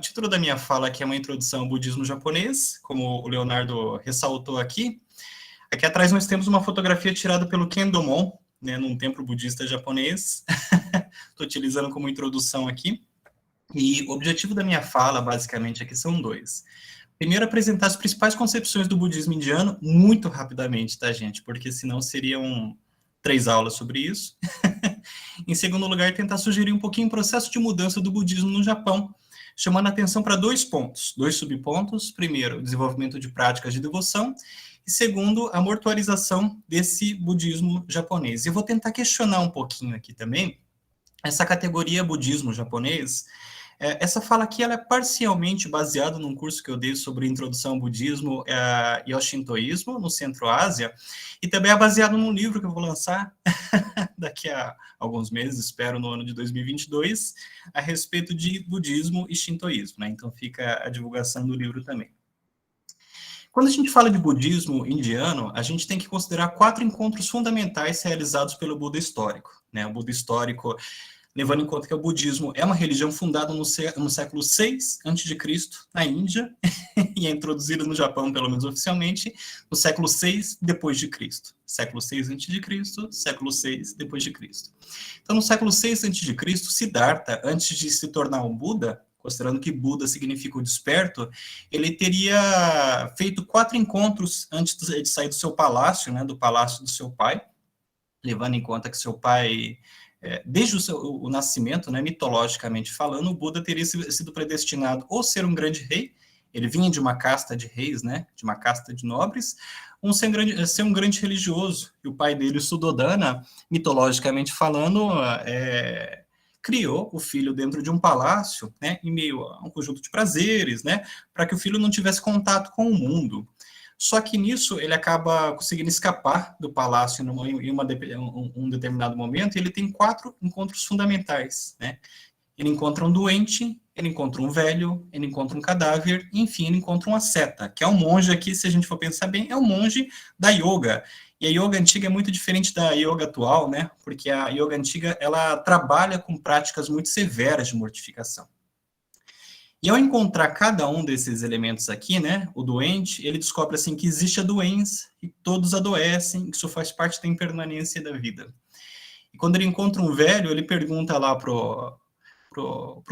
O título da minha fala aqui é uma introdução ao budismo japonês, como o Leonardo ressaltou aqui. Aqui atrás nós temos uma fotografia tirada pelo Kendomon, né, num templo budista japonês. Estou utilizando como introdução aqui. E o objetivo da minha fala, basicamente, aqui são dois. Primeiro, apresentar as principais concepções do budismo indiano, muito rapidamente, tá, gente? Porque senão seriam 3 aulas sobre isso. Em segundo lugar, tentar sugerir um pouquinho o processo de mudança do budismo no Japão, chamando a atenção para 2 pontos, 2 subpontos. Primeiro, o desenvolvimento de práticas de devoção, e segundo, a mortuarização desse budismo japonês. Eu vou tentar questionar um pouquinho aqui também essa categoria budismo japonês. Essa fala aqui ela é parcialmente baseada num curso que eu dei sobre introdução ao budismo e ao shintoísmo no Centro-Ásia, e também é baseado num livro que eu vou lançar daqui a alguns meses, espero no ano de 2022, a respeito de budismo e shintoísmo, né? Então fica a divulgação do livro também. Quando a gente fala de budismo indiano, a gente tem que considerar 4 encontros fundamentais realizados pelo Buda histórico, né? O Buda histórico, levando em conta que o budismo é uma religião fundada no século VI a.C., na Índia, e é introduzida no Japão, pelo menos oficialmente, no século VI depois de Cristo. Século VI a.C., século VI depois de Cristo. Então, no século VI a.C., Siddhartha, antes de se tornar um Buda, considerando que Buda significa o desperto, ele teria feito 4 encontros antes de sair do seu palácio, né, do palácio do seu pai, levando em conta que seu pai... desde o nascimento, né, mitologicamente falando, o Buda teria sido predestinado ou ser um grande rei, ele vinha de uma casta de reis, né, de uma casta de nobres, ou ser um grande religioso. E o pai dele, o Suddhodana, mitologicamente falando, criou o filho dentro de um palácio, né, em meio a um conjunto de prazeres, né, para que o filho não tivesse contato com o mundo. Só que nisso ele acaba conseguindo escapar do palácio em um determinado momento, e ele tem 4 encontros fundamentais, né? Ele encontra um doente, ele encontra um velho, ele encontra um cadáver, e, enfim, ele encontra um asceta, que é um monge aqui, se a gente for pensar bem, é um monge da yoga. E a yoga antiga é muito diferente da yoga atual, né? Porque a yoga antiga, ela trabalha com práticas muito severas de mortificação. E ao encontrar cada um desses elementos aqui, né, o doente, ele descobre assim que existe a doença, e todos adoecem, que isso faz parte da impermanência da vida. E quando ele encontra um velho, ele pergunta lá pro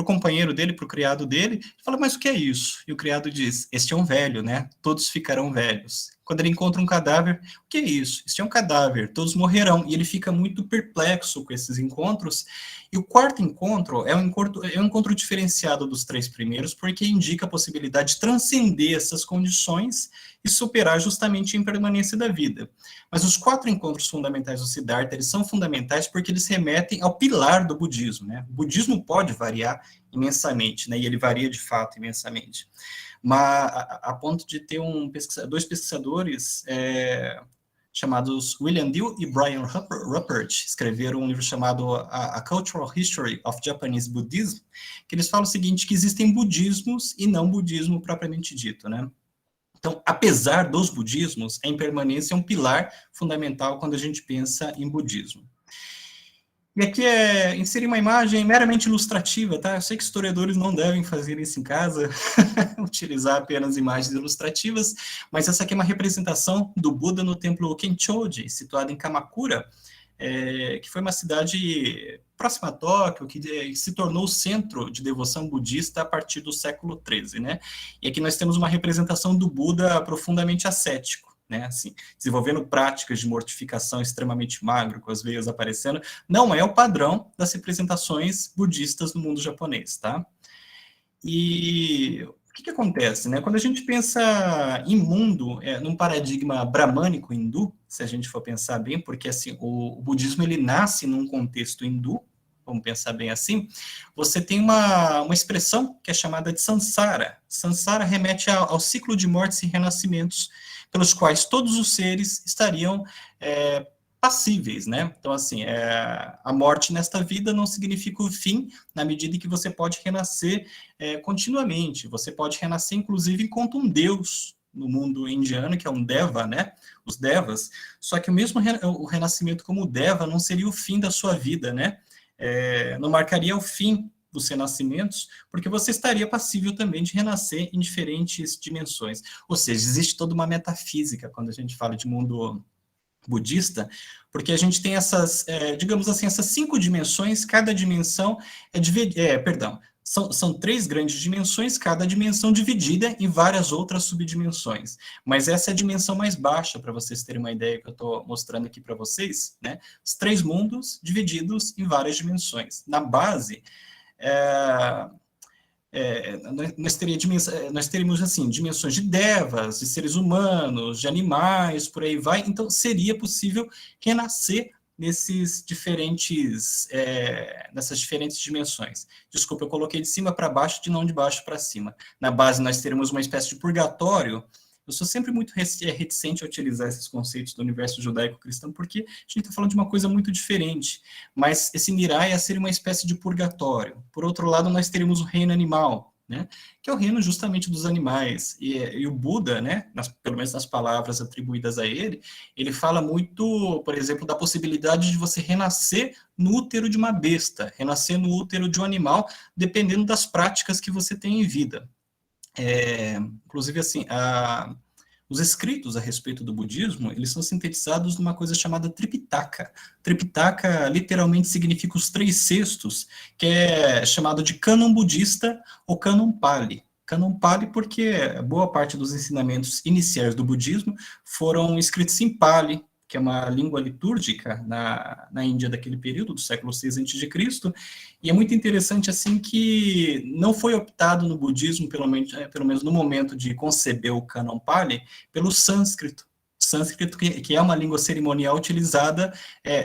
companheiro dele, pro criado dele, ele fala, mas o que é isso? E o criado diz, este é um velho, né, todos ficarão velhos. Quando ele encontra um cadáver, o que é isso? Este é um cadáver, todos morrerão. E ele fica muito perplexo com esses encontros. E o 4º encontro é um encontro diferenciado dos 3 primeiros, porque indica a possibilidade de transcender essas condições e superar justamente a impermanência da vida. Mas os 4 encontros fundamentais do Siddhartha, eles são fundamentais porque eles remetem ao pilar do budismo, né? O budismo pode variar imensamente, né? E ele varia de fato imensamente. Mas a ponto de ter 2 pesquisadores chamados William Dew e Brian Ruppert, escreveram um livro chamado A Cultural History of Japanese Buddhism, que eles falam o seguinte, que existem budismos e não budismo propriamente dito, né? Então, apesar dos budismos, a impermanência é um pilar fundamental quando a gente pensa em budismo. E aqui inserir uma imagem meramente ilustrativa, tá? Eu sei que historiadores não devem fazer isso em casa, utilizar apenas imagens ilustrativas, mas essa aqui é uma representação do Buda no templo Kenchoji, situado em Kamakura, que foi uma cidade próxima a Tóquio, que se tornou o centro de devoção budista a partir do século XIII, né? E aqui nós temos uma representação do Buda profundamente ascético, né, assim, desenvolvendo práticas de mortificação extremamente magro, com as veias aparecendo, não é o padrão das representações budistas no mundo japonês, tá? E o que acontece, né? Quando a gente pensa em mundo, num paradigma bramânico hindu, se a gente for pensar bem, porque assim, o budismo ele nasce num contexto hindu, vamos pensar bem assim, você tem uma expressão que é chamada de samsara. Samsara remete ao ciclo de mortes e renascimentos, pelos quais todos os seres estariam passíveis, né? Então, assim, a morte nesta vida não significa o fim, na medida em que você pode renascer continuamente. Você pode renascer, inclusive, enquanto um deus no mundo indiano, que é um deva, né? Os devas. Só que o renascimento como deva não seria o fim da sua vida, né? Não marcaria o fim dos renascimentos, porque você estaria passível também de renascer em diferentes dimensões. Ou seja, existe toda uma metafísica quando a gente fala de mundo budista, porque a gente tem essas, digamos assim, essas 5 dimensões, cada dimensão é dividida, são 3 grandes dimensões, cada dimensão dividida em várias outras subdimensões. Mas essa é a dimensão mais baixa, para vocês terem uma ideia que eu estou mostrando aqui para vocês, né? Os 3 mundos divididos em várias dimensões. Na base, nós teríamos assim, dimensões de devas, de seres humanos, de animais, por aí vai. Então, seria possível renascer nessas diferentes dimensões. Desculpa, eu coloquei de cima para baixo, não de baixo para cima. Na base, nós teremos uma espécie de purgatório. Eu sou sempre muito reticente a utilizar esses conceitos do universo judaico-cristão, porque a gente está falando de uma coisa muito diferente. Mas esse Niraya seria uma espécie de purgatório. Por outro lado, nós teríamos o reino animal, né, que é o reino justamente dos animais. E o Buda, né, pelo menos nas palavras atribuídas a ele, ele fala muito, por exemplo, da possibilidade de você renascer no útero de uma besta, renascer no útero de um animal, dependendo das práticas que você tem em vida. Inclusive, assim, os escritos a respeito do budismo, eles são sintetizados numa coisa chamada Tripitaka. Tripitaka literalmente significa os 3 cestos, que é chamado de cânon budista ou cânon Pali. Cânon Pali porque boa parte dos ensinamentos iniciais do budismo foram escritos em Pali, que é uma língua litúrgica na Índia daquele período, do século VI a.C., e é muito interessante, assim, que não foi optado no budismo, pelo menos no momento de conceber o Cânon Pali, pelo sânscrito. Sânscrito, que é uma língua cerimonial utilizada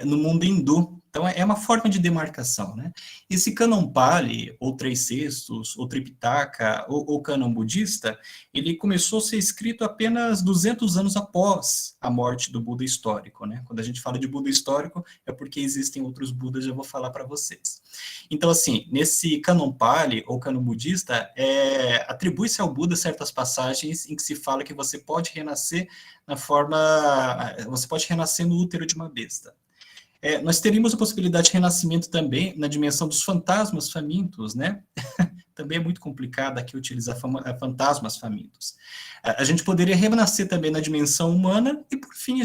no mundo hindu. Então, é uma forma de demarcação, né? Esse Cânon Pali, ou 3 cestos, ou Tripitaka, ou Cânon budista, ele começou a ser escrito apenas 200 anos após a morte do Buda histórico, né? Quando a gente fala de Buda histórico, é porque existem outros Budas, eu vou falar para vocês. Então, assim, nesse Cânon Pali, ou Cânon budista, atribui-se ao Buda certas passagens em que se fala que você pode renascer você pode renascer no útero de uma besta. Nós teríamos a possibilidade de renascimento também na dimensão dos fantasmas famintos, né? Também é muito complicado aqui utilizar fantasmas famintos. A gente poderia renascer também na dimensão humana e, por fim,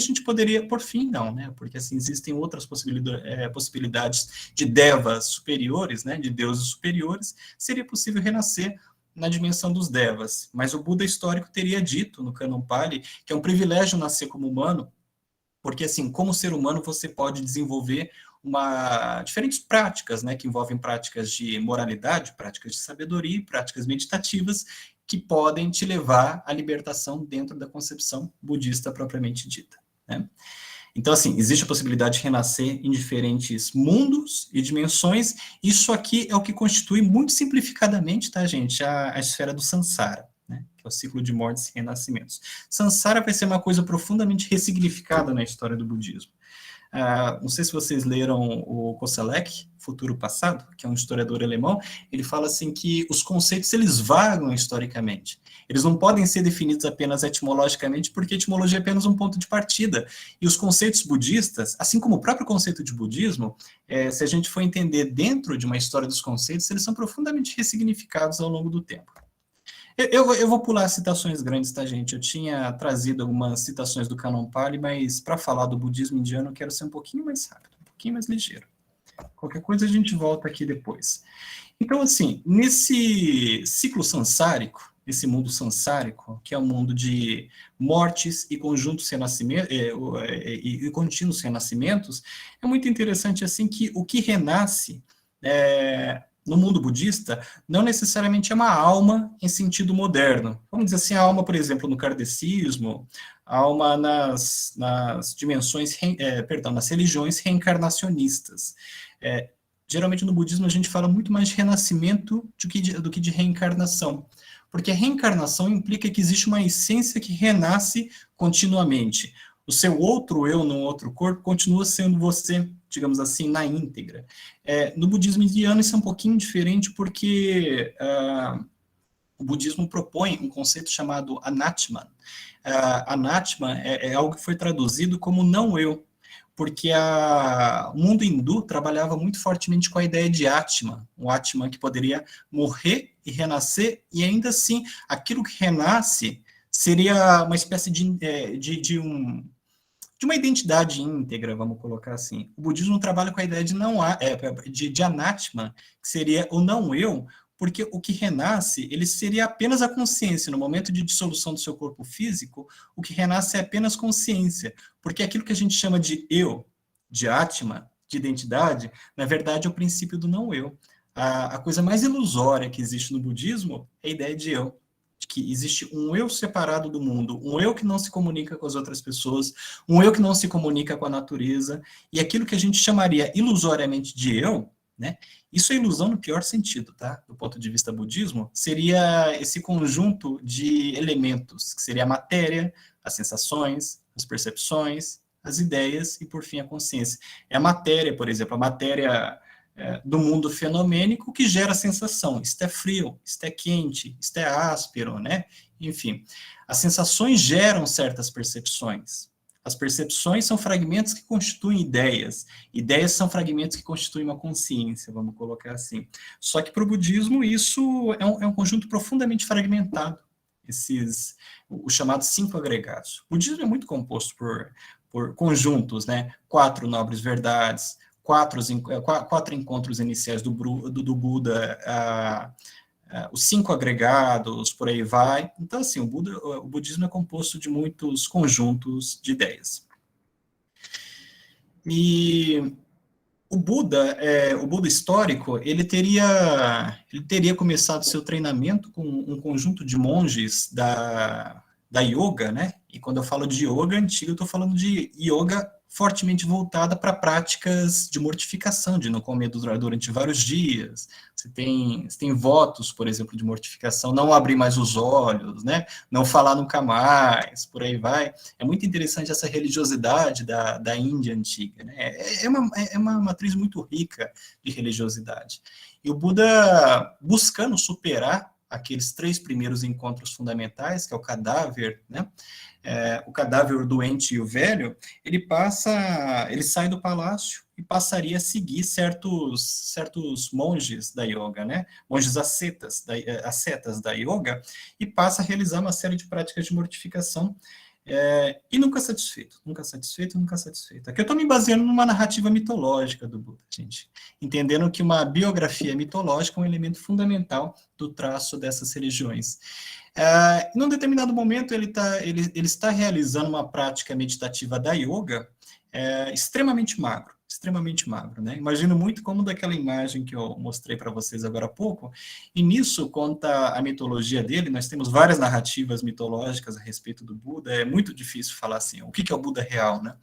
por fim não, né? Porque, assim, existem outras possibilidades de devas superiores, né? De deuses superiores, seria possível renascer na dimensão dos devas. Mas o Buda histórico teria dito, no Cânon Pali, que é um privilégio nascer como humano, porque, assim, como ser humano, você pode desenvolver diferentes práticas, né, que envolvem práticas de moralidade, práticas de sabedoria, práticas meditativas, que podem te levar à libertação dentro da concepção budista propriamente dita, né? Então, assim, existe a possibilidade de renascer em diferentes mundos e dimensões. Isso aqui é o que constitui, muito simplificadamente, tá, gente, a esfera do Sansara, né, que é o ciclo de mortes e renascimentos. Sansara vai ser uma coisa profundamente ressignificada na história do budismo. Não sei se vocês leram o Koselleck, Futuro Passado, que é um historiador alemão. Ele fala assim que os conceitos, eles vagam historicamente. Eles não podem ser definidos apenas etimologicamente, porque a etimologia é apenas um ponto de partida. E os conceitos budistas, assim como o próprio conceito de budismo, se a gente for entender dentro de uma história dos conceitos, eles são profundamente ressignificados ao longo do tempo. Eu vou pular citações grandes, tá, gente? Eu tinha trazido algumas citações do Cânon Pali, mas para falar do budismo indiano, eu quero ser um pouquinho mais rápido, um pouquinho mais ligeiro. Qualquer coisa a gente volta aqui depois. Então, assim, nesse ciclo sansárico, esse mundo sansárico, que é um mundo de mortes e conjuntos renascimentos, e contínuos renascimentos, é muito interessante, assim, que o que renasce no mundo budista, não necessariamente é uma alma em sentido moderno. Vamos dizer assim, a alma, por exemplo, no kardecismo, a alma nas dimensões, nas religiões reencarnacionistas. Geralmente no budismo a gente fala muito mais de renascimento do que de reencarnação, porque a reencarnação implica que existe uma essência que renasce continuamente. O seu outro eu num outro corpo continua sendo você, digamos assim, na íntegra. No budismo indiano isso é um pouquinho diferente, porque o budismo propõe um conceito chamado anatman. Anatman é algo que foi traduzido como não eu, porque o mundo hindu trabalhava muito fortemente com a ideia de Atman, um Atman que poderia morrer e renascer, e ainda assim, aquilo que renasce seria uma espécie de uma identidade íntegra, vamos colocar assim. O budismo trabalha com a ideia de anatman, que seria o não eu, porque o que renasce, ele seria apenas a consciência. No momento de dissolução do seu corpo físico, o que renasce é apenas consciência, porque aquilo que a gente chama de eu, de atma, de identidade, na verdade é o princípio do não eu. A coisa mais ilusória que existe no budismo é a ideia de eu, de que existe um eu separado do mundo, um eu que não se comunica com as outras pessoas, um eu que não se comunica com a natureza, e aquilo que a gente chamaria ilusoriamente de eu, né? Isso é ilusão no pior sentido, tá? Do ponto de vista budismo, seria esse conjunto de elementos, que seria a matéria, as sensações, as percepções, as ideias e, por fim, a consciência. É a matéria, por exemplo, a matéria do mundo fenomênico que gera sensação. Isto é frio, isto é quente, isto é áspero, né? Enfim, as sensações geram certas percepções. As percepções são fragmentos que constituem ideias. Ideias são fragmentos que constituem uma consciência, vamos colocar assim. Só que para o budismo isso é um conjunto profundamente fragmentado, os chamados 5 agregados. O budismo é muito composto por conjuntos, né? 4 nobres verdades, 4 encontros iniciais do Buda, os 5 agregados, por aí vai. Então, assim, o budismo é composto de muitos conjuntos de ideias. E o Buda histórico, ele teria começado seu treinamento com um conjunto de monges da yoga, né? E quando eu falo de yoga antiga, eu estou falando de yoga fortemente voltada para práticas de mortificação, de não comer durante vários dias. Você tem votos, por exemplo, de mortificação, não abrir mais os olhos, né? Não falar nunca mais, por aí vai. É muito interessante essa religiosidade da Índia antiga, né? É uma matriz muito rica de religiosidade. E o Buda, buscando superar aqueles 3 primeiros encontros fundamentais, que é o cadáver, né? O cadáver doente e o velho, ele sai do palácio e passaria a seguir certos monges da yoga, né? Monges ascetas da yoga, e passa a realizar uma série de práticas de mortificação, e nunca satisfeito. Aqui eu estou me baseando numa narrativa mitológica do Buda, gente, entendendo que uma biografia mitológica é um elemento fundamental do traço dessas religiões. Num determinado momento, ele está realizando uma prática meditativa da yoga extremamente magro, né? Imagino muito como daquela imagem que eu mostrei para vocês agora há pouco, e nisso conta a mitologia dele. Nós temos várias narrativas mitológicas a respeito do Buda, é muito difícil falar assim, o que é o Buda real, né?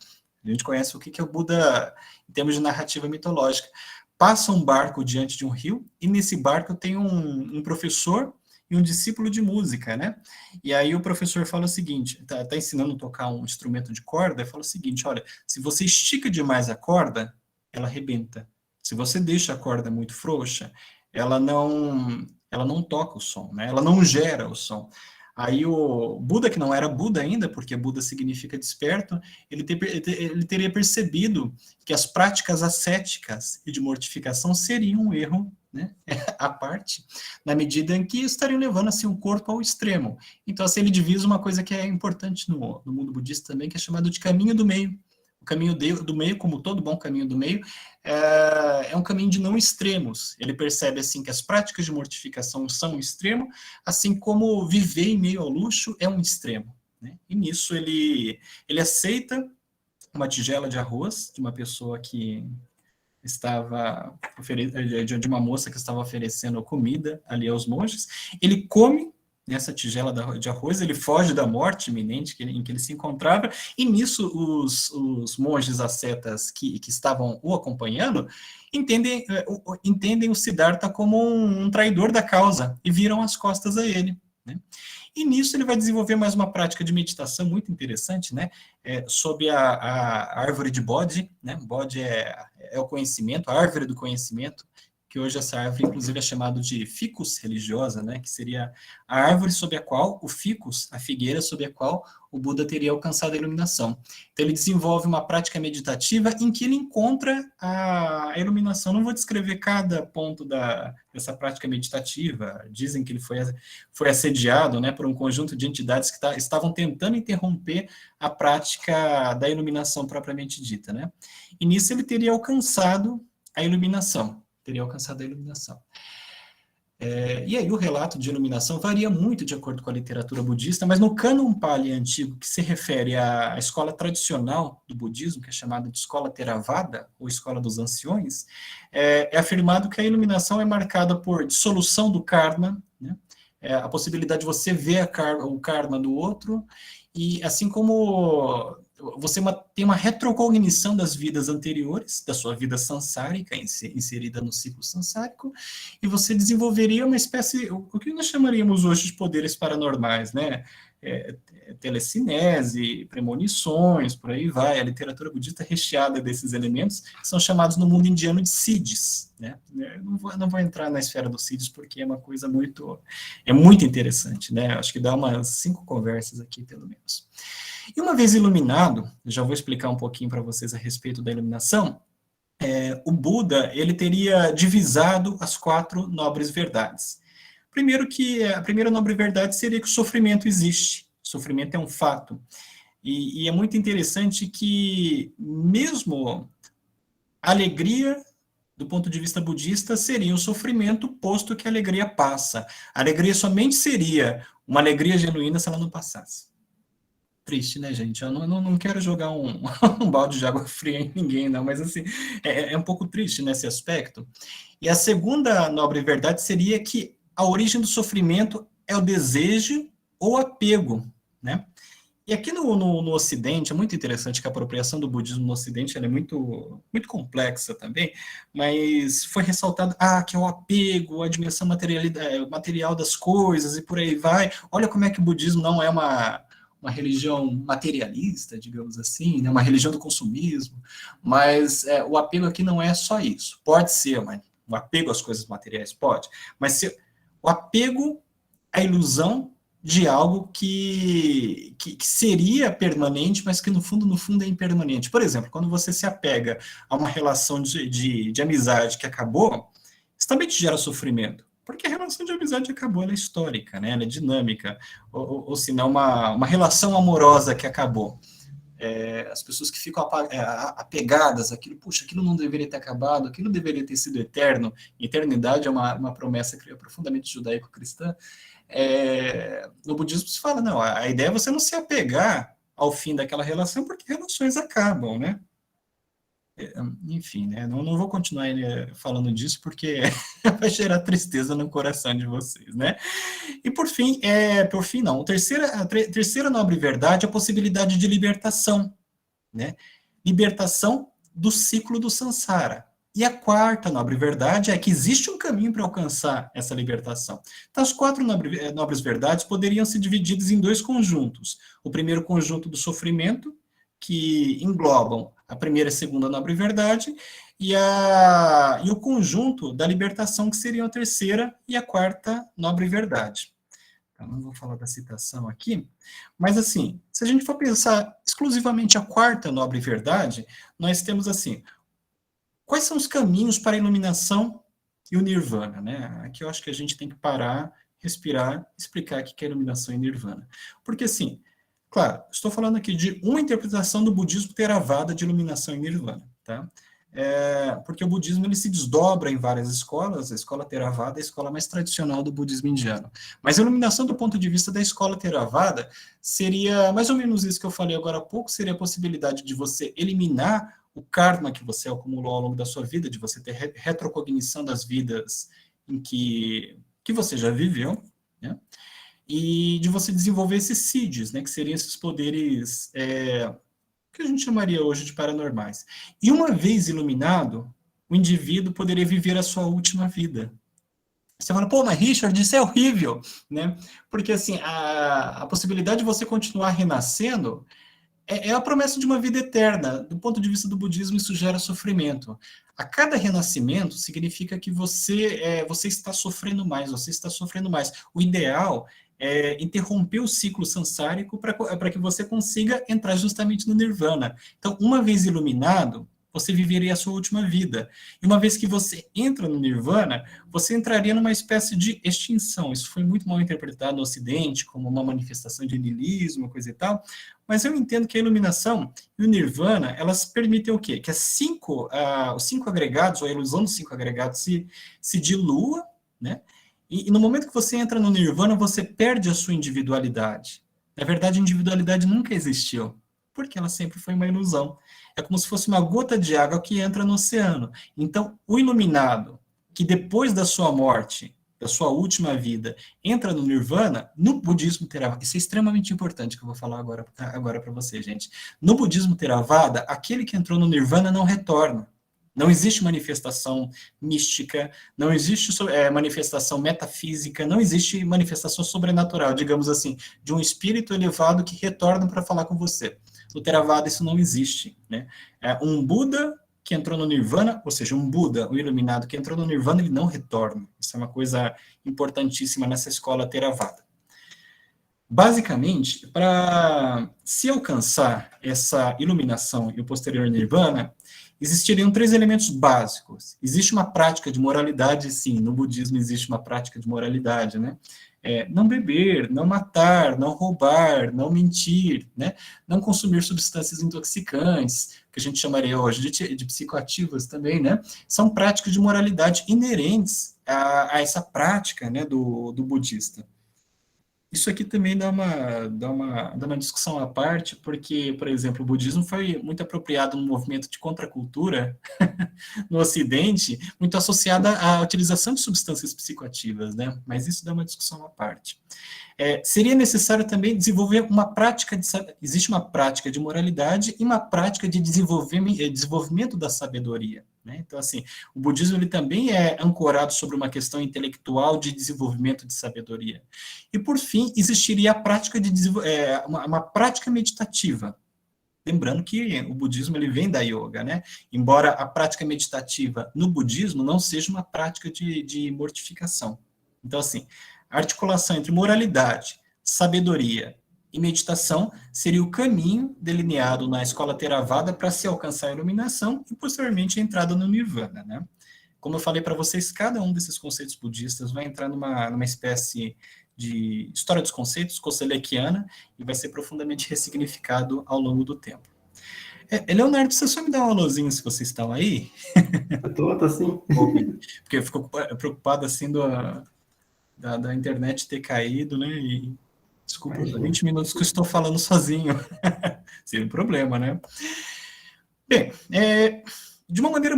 A gente conhece o que é o Buda em termos de narrativa mitológica. Passa um barco diante de um rio, e nesse barco tem um professor e um discípulo de música, né? E aí o professor fala o seguinte, tá ensinando a tocar um instrumento de corda, e fala o seguinte, olha, se você estica demais a corda, ela arrebenta. Se você deixa a corda muito frouxa, ela não toca o som, né? Ela não gera o som. Aí o Buda, que não era Buda ainda, porque Buda significa desperto, ele teria percebido que as práticas ascéticas e de mortificação seriam um erro, né, à parte, na medida em que estariam levando assim, um corpo ao extremo. Então, assim, ele divisa uma coisa que é importante no mundo budista também, que é chamado de caminho do meio. O caminho do meio, como todo bom caminho do meio, é um caminho de não extremos. Ele percebe assim que as práticas de mortificação são um extremo, assim como viver em meio ao luxo é um extremo, né? E nisso ele aceita uma tigela de arroz de uma pessoa que de uma moça que estava oferecendo comida ali aos monges. Ele come nessa tigela de arroz, ele foge da morte iminente em que ele se encontrava, e nisso os monges ascetas que estavam o acompanhando entendem o Siddhartha como um traidor da causa e viram as costas a ele, né? E nisso ele vai desenvolver mais uma prática de meditação muito interessante, né? Sob a árvore de Bodhi, né? Bodhi é o conhecimento, a árvore do conhecimento, que hoje essa árvore, inclusive, é chamada de ficus religiosa, né, que seria a árvore sob a qual, o ficus, a figueira sob a qual o Buda teria alcançado a iluminação. Então, ele desenvolve uma prática meditativa em que ele encontra a iluminação. Não vou descrever cada ponto dessa prática meditativa. Dizem que ele foi assediado, né, por um conjunto de entidades que estavam tentando interromper a prática da iluminação propriamente dita, né? E nisso ele teria alcançado a iluminação. E aí o relato de iluminação varia muito de acordo com a literatura budista, mas no cânon Pali antigo, que se refere à escola tradicional do budismo, que é chamada de escola Theravada, ou escola dos anciões, é afirmado que a iluminação é marcada por dissolução do karma, né? A possibilidade de você ver o karma do outro, e assim como você tem uma retrocognição das vidas anteriores, da sua vida sansârica, inserida no ciclo sansárico, e você desenvolveria uma espécie, o que nós chamaríamos hoje de poderes paranormais, né? Telecinese, premonições, por aí vai. A literatura budista é recheada desses elementos, que são chamados no mundo indiano de siddhis, né? Não vou entrar na esfera dos siddhis, porque é uma coisa muito interessante, né? Acho que dá umas 5 conversas aqui, pelo menos. E uma vez iluminado, já vou explicar um pouquinho para vocês a respeito da iluminação, o Buda, ele teria divisado as 4 nobres verdades. Primeiro que a primeira nobre verdade seria que o sofrimento existe, o sofrimento é um fato. E é muito interessante que mesmo a alegria, do ponto de vista budista, seria um sofrimento, posto que a alegria passa. A alegria somente seria uma alegria genuína se ela não passasse. Triste, né, gente? Eu não quero jogar um balde de água fria em ninguém, não, mas assim, é um pouco triste nesse aspecto. E a segunda nobre verdade seria que a origem do sofrimento é o desejo ou apego, né? E aqui no Ocidente, é muito interessante que a apropriação do budismo no Ocidente ela é muito, muito complexa também, mas foi ressaltado que é o apego, a dimensão material das coisas e por aí vai. Olha como é que o budismo não é uma religião materialista, digamos assim, né, uma religião do consumismo, mas o apego aqui não é só isso. Pode ser um apego às coisas materiais, pode, mas o apego à ilusão de algo que seria permanente, mas que no fundo é impermanente. Por exemplo, quando você se apega a uma relação de amizade que acabou, isso também te gera sofrimento. Porque a relação de amizade acabou, ela é histórica, né? Ela é dinâmica, ou se não, uma relação amorosa que acabou. As pessoas que ficam apegadas àquilo, puxa, aquilo não deveria ter acabado, aquilo deveria ter sido eterno. Eternidade é uma promessa profundamente judaico-cristã. No budismo se fala, não, a ideia é você não se apegar ao fim daquela relação, porque relações acabam, né? Enfim, né? Não vou continuar falando disso, porque vai gerar tristeza no coração de vocês, né? E por fim, não, a terceira nobre verdade é a possibilidade de libertação, né? Libertação do ciclo do samsara. E a quarta nobre verdade é que existe um caminho para alcançar essa libertação. Então, as 4 nobres verdades poderiam ser divididas em 2 conjuntos. O primeiro conjunto do sofrimento, que englobam a primeira e a segunda nobre verdade, e o conjunto da libertação, que seria a terceira e a quarta nobre verdade. Então, não vou falar da citação aqui, mas assim, se a gente for pensar exclusivamente a quarta nobre verdade, nós temos assim, quais são os caminhos para a iluminação e o nirvana, né? Aqui eu acho que a gente tem que parar, respirar, explicar o que é iluminação e nirvana. Porque assim, claro, estou falando aqui de uma interpretação do budismo Theravada de iluminação e nirvana, tá? Porque o budismo ele se desdobra em várias escolas, a escola Theravada é a escola mais tradicional do budismo indiano. Mas a iluminação do ponto de vista da escola Theravada seria mais ou menos isso que eu falei agora há pouco, seria a possibilidade de você eliminar o karma que você acumulou ao longo da sua vida, de você ter retrocognição das vidas em que você já viveu, né? E de você desenvolver esses siddhis, né, que seriam esses poderes que a gente chamaria hoje de paranormais. E uma vez iluminado, o indivíduo poderia viver a sua última vida. Você fala, pô, mas Richard, isso é horrível, né? Porque assim, a possibilidade de você continuar renascendo É a promessa de uma vida eterna. Do ponto de vista do budismo, isso gera sofrimento. A cada renascimento significa que você está sofrendo mais, você está sofrendo mais. O ideal é interromper o ciclo samsárico para que você consiga entrar justamente no nirvana. Então, uma vez iluminado, você viveria a sua última vida. E uma vez que você entra no nirvana, você entraria numa espécie de extinção. Isso foi muito mal interpretado no Ocidente, como uma manifestação de niilismo, coisa e tal. Mas eu entendo que a iluminação e o nirvana, elas permitem o quê? Que os cinco agregados, ou a ilusão dos cinco agregados, se dilua, né? E no momento que você entra no nirvana, você perde a sua individualidade. Na verdade, a individualidade nunca existiu, porque ela sempre foi uma ilusão. É como se fosse uma gota de água que entra no oceano. Então, o iluminado, que depois da sua morte, da sua última vida, entra no nirvana, no budismo Theravada, isso é extremamente importante que eu vou falar agora para você, gente. No budismo Theravada, aquele que entrou no nirvana não retorna. Não existe manifestação mística, não existe manifestação metafísica, não existe manifestação sobrenatural, digamos assim, de um espírito elevado que retorna para falar com você. No Theravada isso não existe, né? Um Buda que entrou no Nirvana, ou seja, um Buda, um iluminado que entrou no Nirvana, ele não retorna. Isso é uma coisa importantíssima nessa escola Theravada. Basicamente, para se alcançar essa iluminação e o posterior Nirvana, existiriam três elementos básicos. Existe uma prática de moralidade, sim, no budismo existe uma prática de moralidade, né? Não beber, não matar, não roubar, não mentir, né? Não consumir substâncias intoxicantes, que a gente chamaria hoje de psicoativas também, né? São práticas de moralidade inerentes a essa prática, né, do budista. Isso aqui também dá uma discussão à parte, porque, por exemplo, o budismo foi muito apropriado no movimento de contracultura no Ocidente, muito associada à utilização de substâncias psicoativas, né? Mas isso dá uma discussão à parte. Seria necessário também desenvolver uma prática existe uma prática de moralidade e uma prática de desenvolvimento da sabedoria, né? Então, assim, o budismo ele também é ancorado sobre uma questão intelectual de desenvolvimento de sabedoria. E, por fim, existiria a prática uma prática meditativa. Lembrando que o budismo ele vem da yoga, né? Embora a prática meditativa no budismo não seja uma prática de mortificação. Então, assim, a articulação entre moralidade, sabedoria e meditação seria o caminho delineado na escola Theravada para se alcançar a iluminação e, posteriormente, a entrada no Nirvana, né? Como eu falei para vocês, cada um desses conceitos budistas vai entrar numa espécie de história dos conceitos koselekiana e vai ser profundamente ressignificado ao longo do tempo. Leonardo, você só me dá um alôzinho se vocês estão aí? Eu tô assim. Porque eu fico preocupado assim da internet ter caído, né? E desculpa, 20 minutos que eu estou falando sozinho. Seria um problema, né? Bem, de uma maneira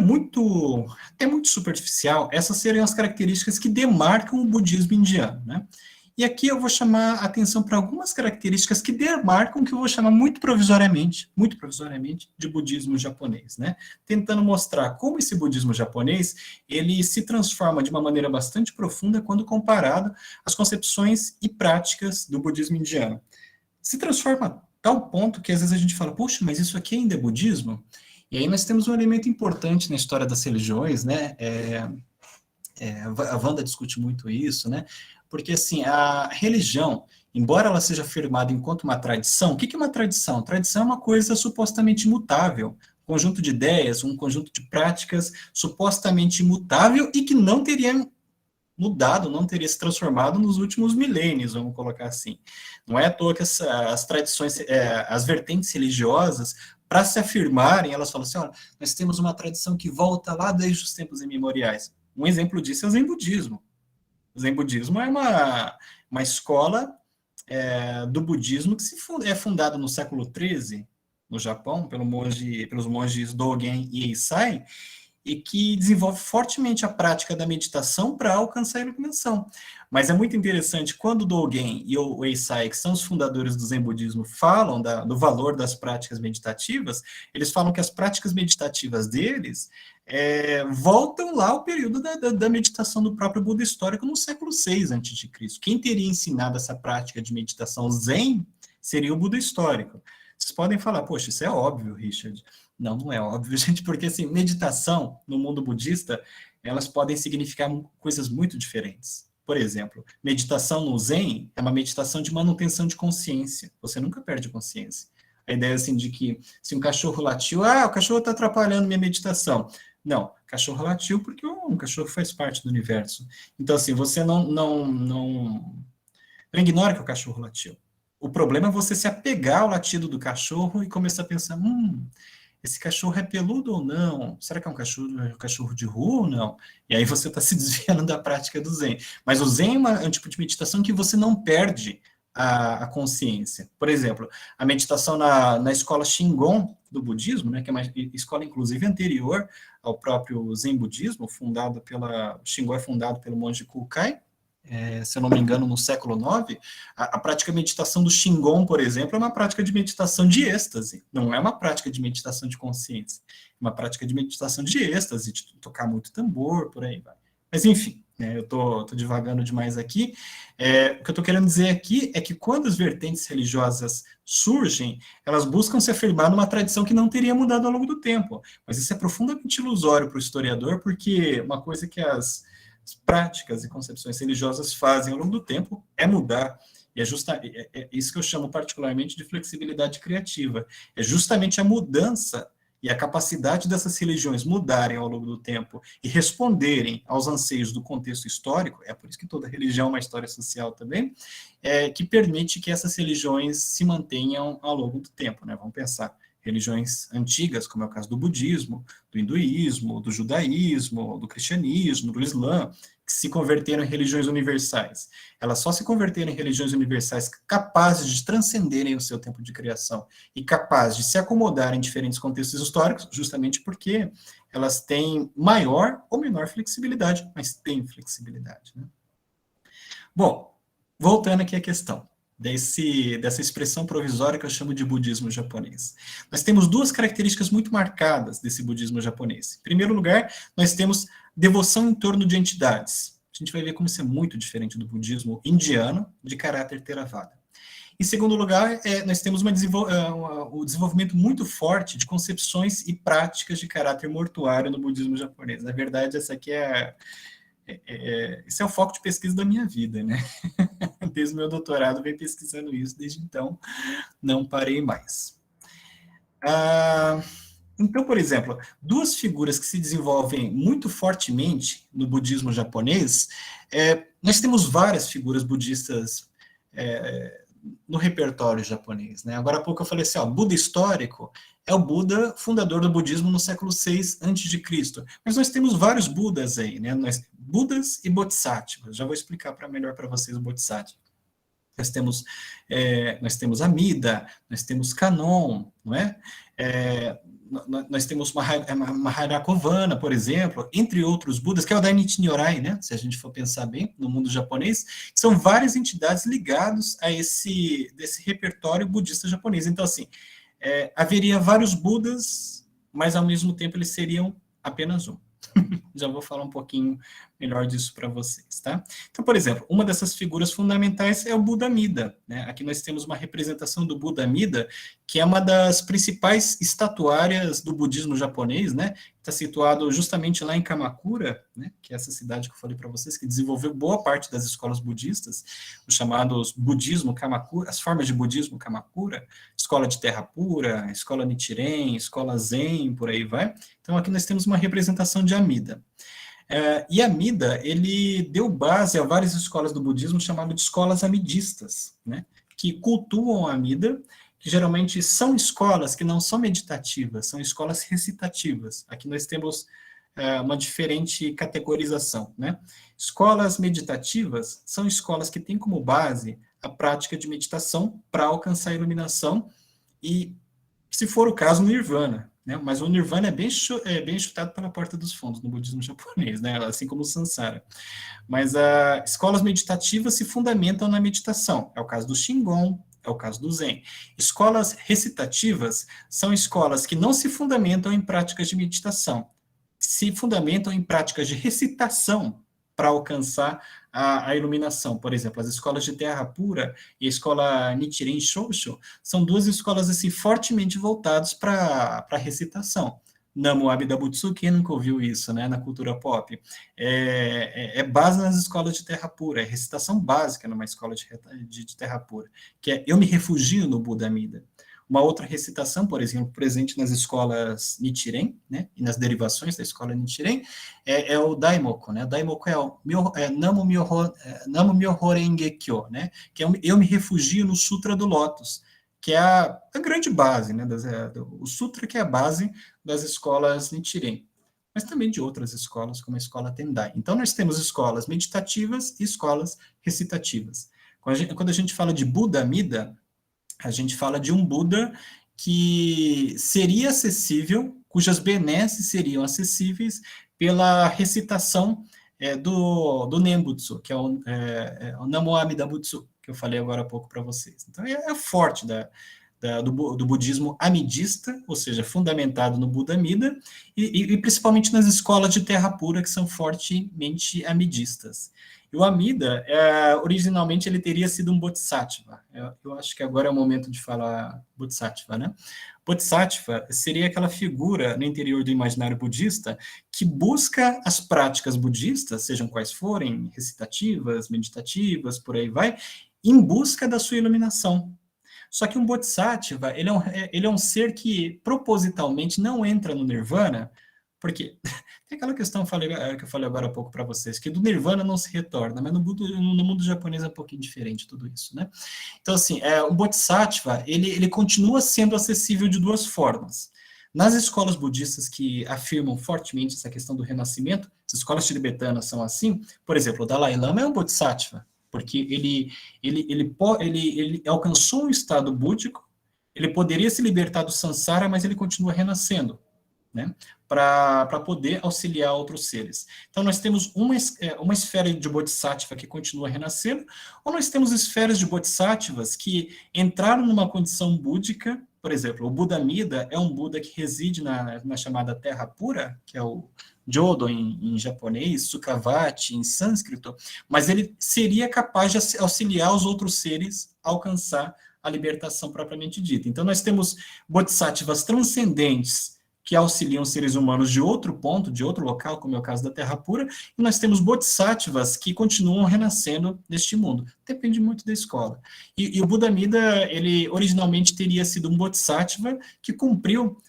até muito superficial, essas seriam as características que demarcam o budismo indiano, né? E aqui eu vou chamar a atenção para algumas características que demarcam o que eu vou chamar muito provisoriamente, de budismo japonês, né? Tentando mostrar como esse budismo japonês, ele se transforma de uma maneira bastante profunda quando comparado às concepções e práticas do budismo indiano. Se transforma a tal ponto que às vezes a gente fala, puxa, mas isso aqui ainda é budismo? E aí nós temos um elemento importante na história das religiões, né? A Wanda discute muito isso, né? Porque, assim, a religião, embora ela seja afirmada enquanto uma tradição, o que é uma tradição? Tradição é uma coisa supostamente imutável, um conjunto de ideias, um conjunto de práticas supostamente imutável e que não teria mudado, não teria se transformado nos últimos milênios, vamos colocar assim. Não é à toa que as tradições, as vertentes religiosas, para se afirmarem, elas falam assim, olha, nós temos uma tradição que volta lá desde os tempos imemoriais. Um exemplo disso é o Zen Budismo. O Zen Budismo é uma escola do budismo que é fundada no século XIII, no Japão, pelos monges Dogen e Eisai, e que desenvolve fortemente a prática da meditação para alcançar a iluminação. Mas é muito interessante, quando o Dogen e o Eisai, que são os fundadores do Zen Budismo, falam do valor das práticas meditativas, eles falam que as práticas meditativas deles voltam lá ao período da meditação do próprio Buda histórico no século VI a.C. Quem teria ensinado essa prática de meditação Zen seria o Buda histórico. Vocês podem falar, poxa, isso é óbvio, Richard. Não, não é óbvio, gente, porque assim, meditação no mundo budista, elas podem significar coisas muito diferentes. Por exemplo, meditação no Zen é uma meditação de manutenção de consciência. Você nunca perde consciência. A ideia assim de que se um cachorro latiu, o cachorro está atrapalhando minha meditação. Não, cachorro latiu porque um cachorro faz parte do universo. Então, assim, você não ignora que o cachorro latiu. O problema é você se apegar ao latido do cachorro e começar a pensar, esse cachorro é peludo ou não? Será que é um cachorro de rua ou não? E aí você está se desviando da prática do Zen. Mas o Zen é um tipo de meditação que você não perde a consciência. Por exemplo, a meditação na escola Shingon do budismo, né, que é uma escola, inclusive, anterior ao próprio Zen budismo, Shingon é fundado pelo monge Kukai, se eu não me engano, no século IX, a prática de meditação do Shingon, por exemplo, é uma prática de meditação de êxtase, não é uma prática de meditação de consciência, é uma prática de meditação de êxtase, de tocar muito tambor, por aí vai. Mas, enfim, eu estou divagando demais aqui. O que eu estou querendo dizer aqui é que quando as vertentes religiosas surgem, elas buscam se afirmar numa tradição que não teria mudado ao longo do tempo. Mas isso é profundamente ilusório para o historiador, porque uma coisa que as práticas e concepções religiosas fazem ao longo do tempo é mudar. E é isso que eu chamo particularmente de flexibilidade criativa. É justamente a mudança e a capacidade dessas religiões mudarem ao longo do tempo e responderem aos anseios do contexto histórico, é por isso que toda religião é uma história social também, que permite que essas religiões se mantenham ao longo do tempo, né? Vamos pensar, religiões antigas, como é o caso do budismo, do hinduísmo, do judaísmo, do cristianismo, do islã, que se converteram em religiões universais. Elas só se converteram em religiões universais capazes de transcenderem o seu tempo de criação e capazes de se acomodar em diferentes contextos históricos, justamente porque elas têm maior ou menor flexibilidade, mas têm flexibilidade, né? Bom, voltando aqui à questão dessa expressão provisória que eu chamo de budismo japonês. Nós temos duas características muito marcadas desse budismo japonês. Em primeiro lugar, nós temos devoção em torno de entidades. A gente vai ver como isso é muito diferente do budismo indiano, de caráter Theravada. Em segundo lugar, nós temos o desenvolvimento muito forte de concepções e práticas de caráter mortuário no budismo japonês. Na verdade, esse é o foco de pesquisa da minha vida, né? Desde o meu doutorado, venho pesquisando isso, desde então não parei mais. Então, por exemplo, duas figuras que se desenvolvem muito fortemente no budismo japonês, nós temos várias figuras budistas no repertório japonês, né? Agora há pouco eu falei assim, Buda histórico é o Buda fundador do budismo no século VI a.C., mas nós temos vários Budas aí, né? Budas e Bodhisattvas, já vou explicar melhor para vocês o Bodhisattva. Nós temos Amida, nós temos Kanon, não é? Nós temos Maharakovana, por exemplo, entre outros Budas, que é o Dainichi Nyorai, né? Se a gente for pensar bem, no mundo japonês, que são várias entidades ligadas a desse repertório budista japonês. Então, assim, haveria vários Budas, mas ao mesmo tempo eles seriam apenas um. Já vou falar um pouquinho melhor disso para vocês, tá? Então, por exemplo, uma dessas figuras fundamentais é o Buda Amida, né? Aqui nós temos uma representação do Buda Amida, que é uma das principais estatuárias do budismo japonês, né? Está situado justamente lá em Kamakura, né? Que é essa cidade que eu falei para vocês, que desenvolveu boa parte das escolas budistas, os chamados budismo Kamakura, as formas de budismo Kamakura, escola de terra pura, escola Nichiren, escola Zen, por aí vai. Então, aqui nós temos uma representação de Amida. E Amida, ele deu base a várias escolas do budismo chamadas de escolas amidistas, né, que cultuam a Amida, que geralmente são escolas que não são meditativas, são escolas recitativas. Aqui nós temos uma diferente categorização, né? Escolas meditativas são escolas que têm como base a prática de meditação para alcançar a iluminação e, se for o caso, o Nirvana, né? Mas o Nirvana é bem chutado pela porta dos fundos no budismo japonês, né? Assim como o Samsara. Mas escolas meditativas se fundamentam na meditação. É o caso do Shingon, é o caso do Zen. Escolas recitativas são escolas que não se fundamentam em práticas de meditação, se fundamentam em práticas de recitação para alcançar a iluminação. Por exemplo, as escolas de Terra Pura e a escola Nichiren Shoshu são duas escolas assim, fortemente voltadas para a recitação. Namu Abida Butsu, quem nunca ouviu isso, né, na cultura pop? É base nas escolas de Terra Pura, é recitação básica numa escola de Terra Pura, que é Eu me refugio no Buda Amida. Uma outra recitação, por exemplo, presente nas escolas Nichiren, né, e nas derivações da escola Nichiren, é o Daimoku, né? Daimoku é o Namu Myoho Renge Kyo, né? Que é Eu me refugio no Sutra do Lótus, que é a grande base, né? O Sutra que é a base das escolas Nichiren, mas também de outras escolas, como a escola Tendai. Então, nós temos escolas meditativas e escolas recitativas. Quando a gente fala de Buda Amida, a gente fala de um Buda que seria acessível, cujas benesses seriam acessíveis pela recitação do Nembutsu, que é o Namo Amida Butsu, que eu falei agora há pouco para vocês. Então, é forte do budismo amidista, ou seja, fundamentado no Buda Amida, e principalmente nas escolas de Terra Pura, que são fortemente amidistas. E o Amida, originalmente, ele teria sido um Bodhisattva. Eu acho que agora é o momento de falar Bodhisattva, né? Bodhisattva seria aquela figura no interior do imaginário budista que busca as práticas budistas, sejam quais forem, recitativas, meditativas, por aí vai, em busca da sua iluminação. Só que um Bodhisattva, ele é um ser que propositalmente não entra no Nirvana, porque tem aquela questão que eu falei agora há pouco para vocês, que do Nirvana não se retorna, mas no mundo japonês é um pouquinho diferente tudo isso, né? Então, assim, o Bodhisattva, ele continua sendo acessível de duas formas. Nas escolas budistas que afirmam fortemente essa questão do renascimento, as escolas tibetanas são assim, por exemplo, o Dalai Lama é um Bodhisattva, porque ele alcançou um estado búdico, ele poderia se libertar do samsara, mas ele continua renascendo, né, para poder auxiliar outros seres. Então, nós temos uma esfera de Bodhisattva que continua renascendo, ou nós temos esferas de Bodhisattvas que entraram numa condição búdica. Por exemplo, o Buda Amida é um Buda que reside na chamada Terra Pura, que é o Jodo em japonês, Sukhavati em sânscrito, mas ele seria capaz de auxiliar os outros seres a alcançar a libertação propriamente dita. Então, nós temos Bodhisattvas transcendentes que auxiliam seres humanos de outro ponto, de outro local, como é o caso da Terra Pura, e nós temos Bodhisattvas que continuam renascendo neste mundo. Depende muito da escola. E o Buda Amida, ele originalmente teria sido um Bodhisattva que cumpriu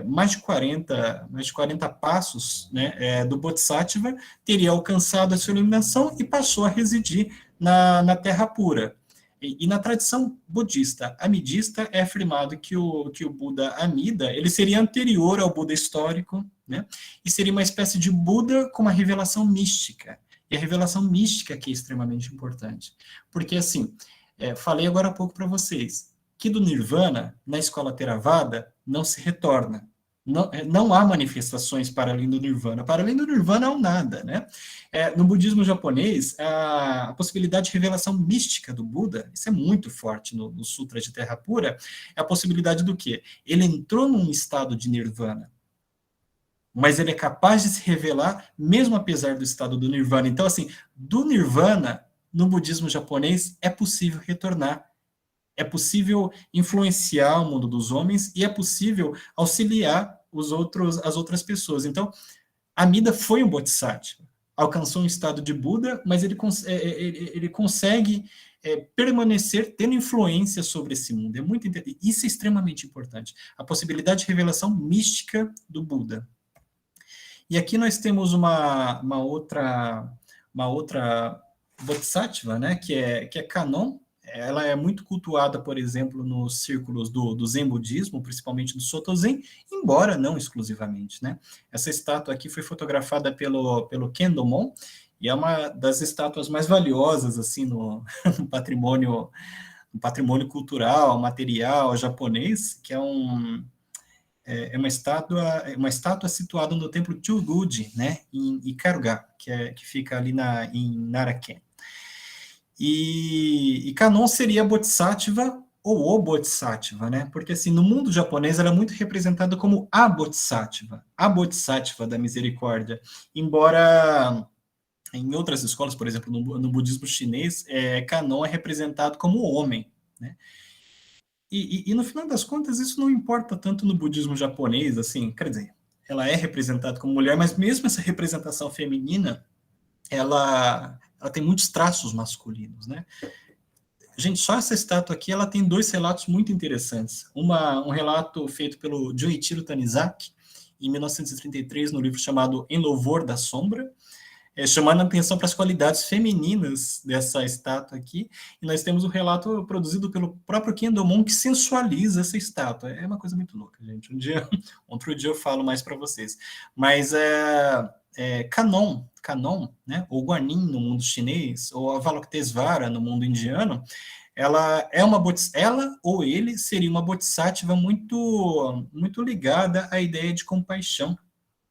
mais de 40 passos, né, do Bodhisattva, teria alcançado a sua iluminação e passou a residir na Terra Pura. E na tradição budista amidista é afirmado que o Buda Amida ele seria anterior ao Buda histórico, né? E seria uma espécie de Buda com uma revelação mística. E a revelação mística que é extremamente importante. Porque, assim, falei agora há pouco para vocês, que do Nirvana, na escola Theravada, não se retorna. Não há manifestações para além do Nirvana. Para além do Nirvana, há nada, né? No budismo japonês, a possibilidade de revelação mística do Buda, isso é muito forte no Sutra de Terra Pura, é a possibilidade do quê? Ele entrou num estado de Nirvana, mas ele é capaz de se revelar mesmo apesar do estado do Nirvana. Então, assim, do Nirvana, no budismo japonês, é possível retornar. É possível influenciar o mundo dos homens e é possível auxiliar as outras pessoas. Então, Amida foi um Bodhisattva, alcançou um estado de Buda, mas ele consegue permanecer tendo influência sobre esse mundo. Isso é extremamente importante. A possibilidade de revelação mística do Buda. E aqui nós temos uma outra Bodhisattva, né, que é Kannon. Ela é muito cultuada, por exemplo, nos círculos do Zen budismo, principalmente do Soto Zen, embora não exclusivamente, né? Essa estátua aqui foi fotografada pelo Ken Domon, e é uma das estátuas mais valiosas, assim, no patrimônio cultural, material japonês, que é uma estátua situada no templo Chuguji, né, em Ikaruga, que fica ali em Naraken. E Kannon seria Bodhisattva ou o Bodhisattva, né? Porque, assim, no mundo japonês ela é muito representada como a Bodhisattva da misericórdia, embora em outras escolas, por exemplo, no budismo chinês, Kanon é representado como homem, né? E no final das contas, isso não importa tanto no budismo japonês, assim, quer dizer, ela é representada como mulher, mas mesmo essa representação feminina, ela tem muitos traços masculinos, né? Gente, só essa estátua aqui, ela tem 2 relatos muito interessantes. Um relato feito pelo Junichiro Tanizaki, em 1933, no livro chamado Em Louvor da Sombra, chamando a atenção para as qualidades femininas dessa estátua aqui, e nós temos o relato produzido pelo próprio Kendomon que sensualiza essa estátua. É uma coisa muito louca, gente. Outro dia eu falo mais para vocês. Mas Kanon, né, ou Guanin no mundo chinês, ou Avalokitesvara no mundo indiano, ela ou ele seria uma bodhisattva muito ligada à ideia de compaixão,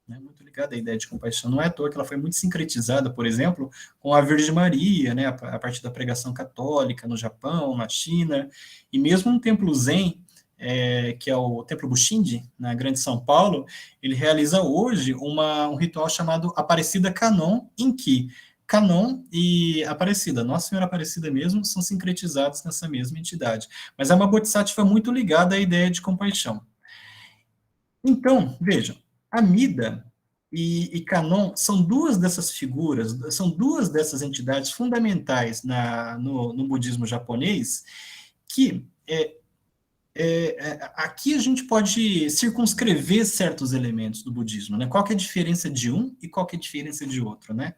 né, muito ligada à ideia de compaixão. Não é à toa que ela foi muito sincretizada, por exemplo, com a Virgem Maria, né, a partir da pregação católica no Japão, na China, e mesmo um templo Zen, que é o Templo Bushindo, na Grande São Paulo, ele realiza hoje um ritual chamado Aparecida Kanon, em que Kanon e Aparecida, Nossa Senhora Aparecida mesmo, são sincretizados nessa mesma entidade. Mas é uma bodhisattva muito ligada à ideia de compaixão. Então, vejam, Amida e Kanon são 2 dessas figuras, são 2 dessas entidades fundamentais no budismo japonês, que aqui a gente pode circunscrever certos elementos do budismo, né? Qual que é a diferença de um e qual que é a diferença de outro, né?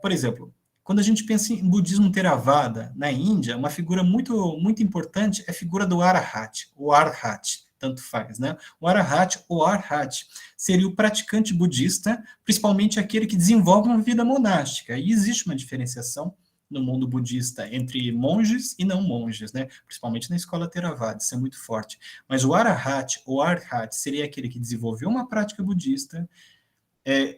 Por exemplo, quando a gente pensa em budismo Theravada, na Índia, uma figura muito, muito importante é a figura do Arahat, o Arhat, tanto faz, né? O Arahat ou Arhat seria o praticante budista, principalmente aquele que desenvolve uma vida monástica. E existe uma diferenciação no mundo budista entre monges e não monges, né? Principalmente na escola Theravada, isso é muito forte. Mas o Arahat ou Arhat seria aquele que desenvolveu uma prática budista,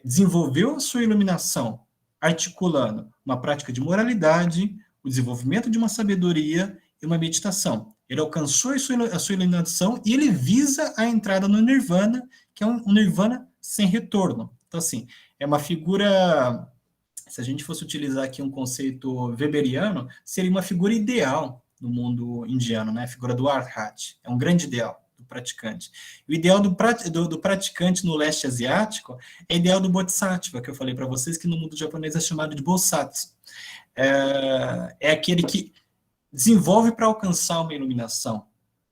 desenvolveu a sua iluminação, articulando uma prática de moralidade, o desenvolvimento de uma sabedoria e uma meditação. Ele alcançou a sua iluminação e ele visa a entrada no Nirvana, que é um Nirvana sem retorno. Então, assim, é uma figura, se a gente fosse utilizar aqui um conceito weberiano, seria uma figura ideal no mundo indiano, né? A figura do Arhat, é um grande ideal do praticante. O ideal do praticante no leste asiático é o ideal do Bodhisattva, que eu falei para vocês, que no mundo japonês é chamado de Bosatsu. É aquele que desenvolve para alcançar uma iluminação,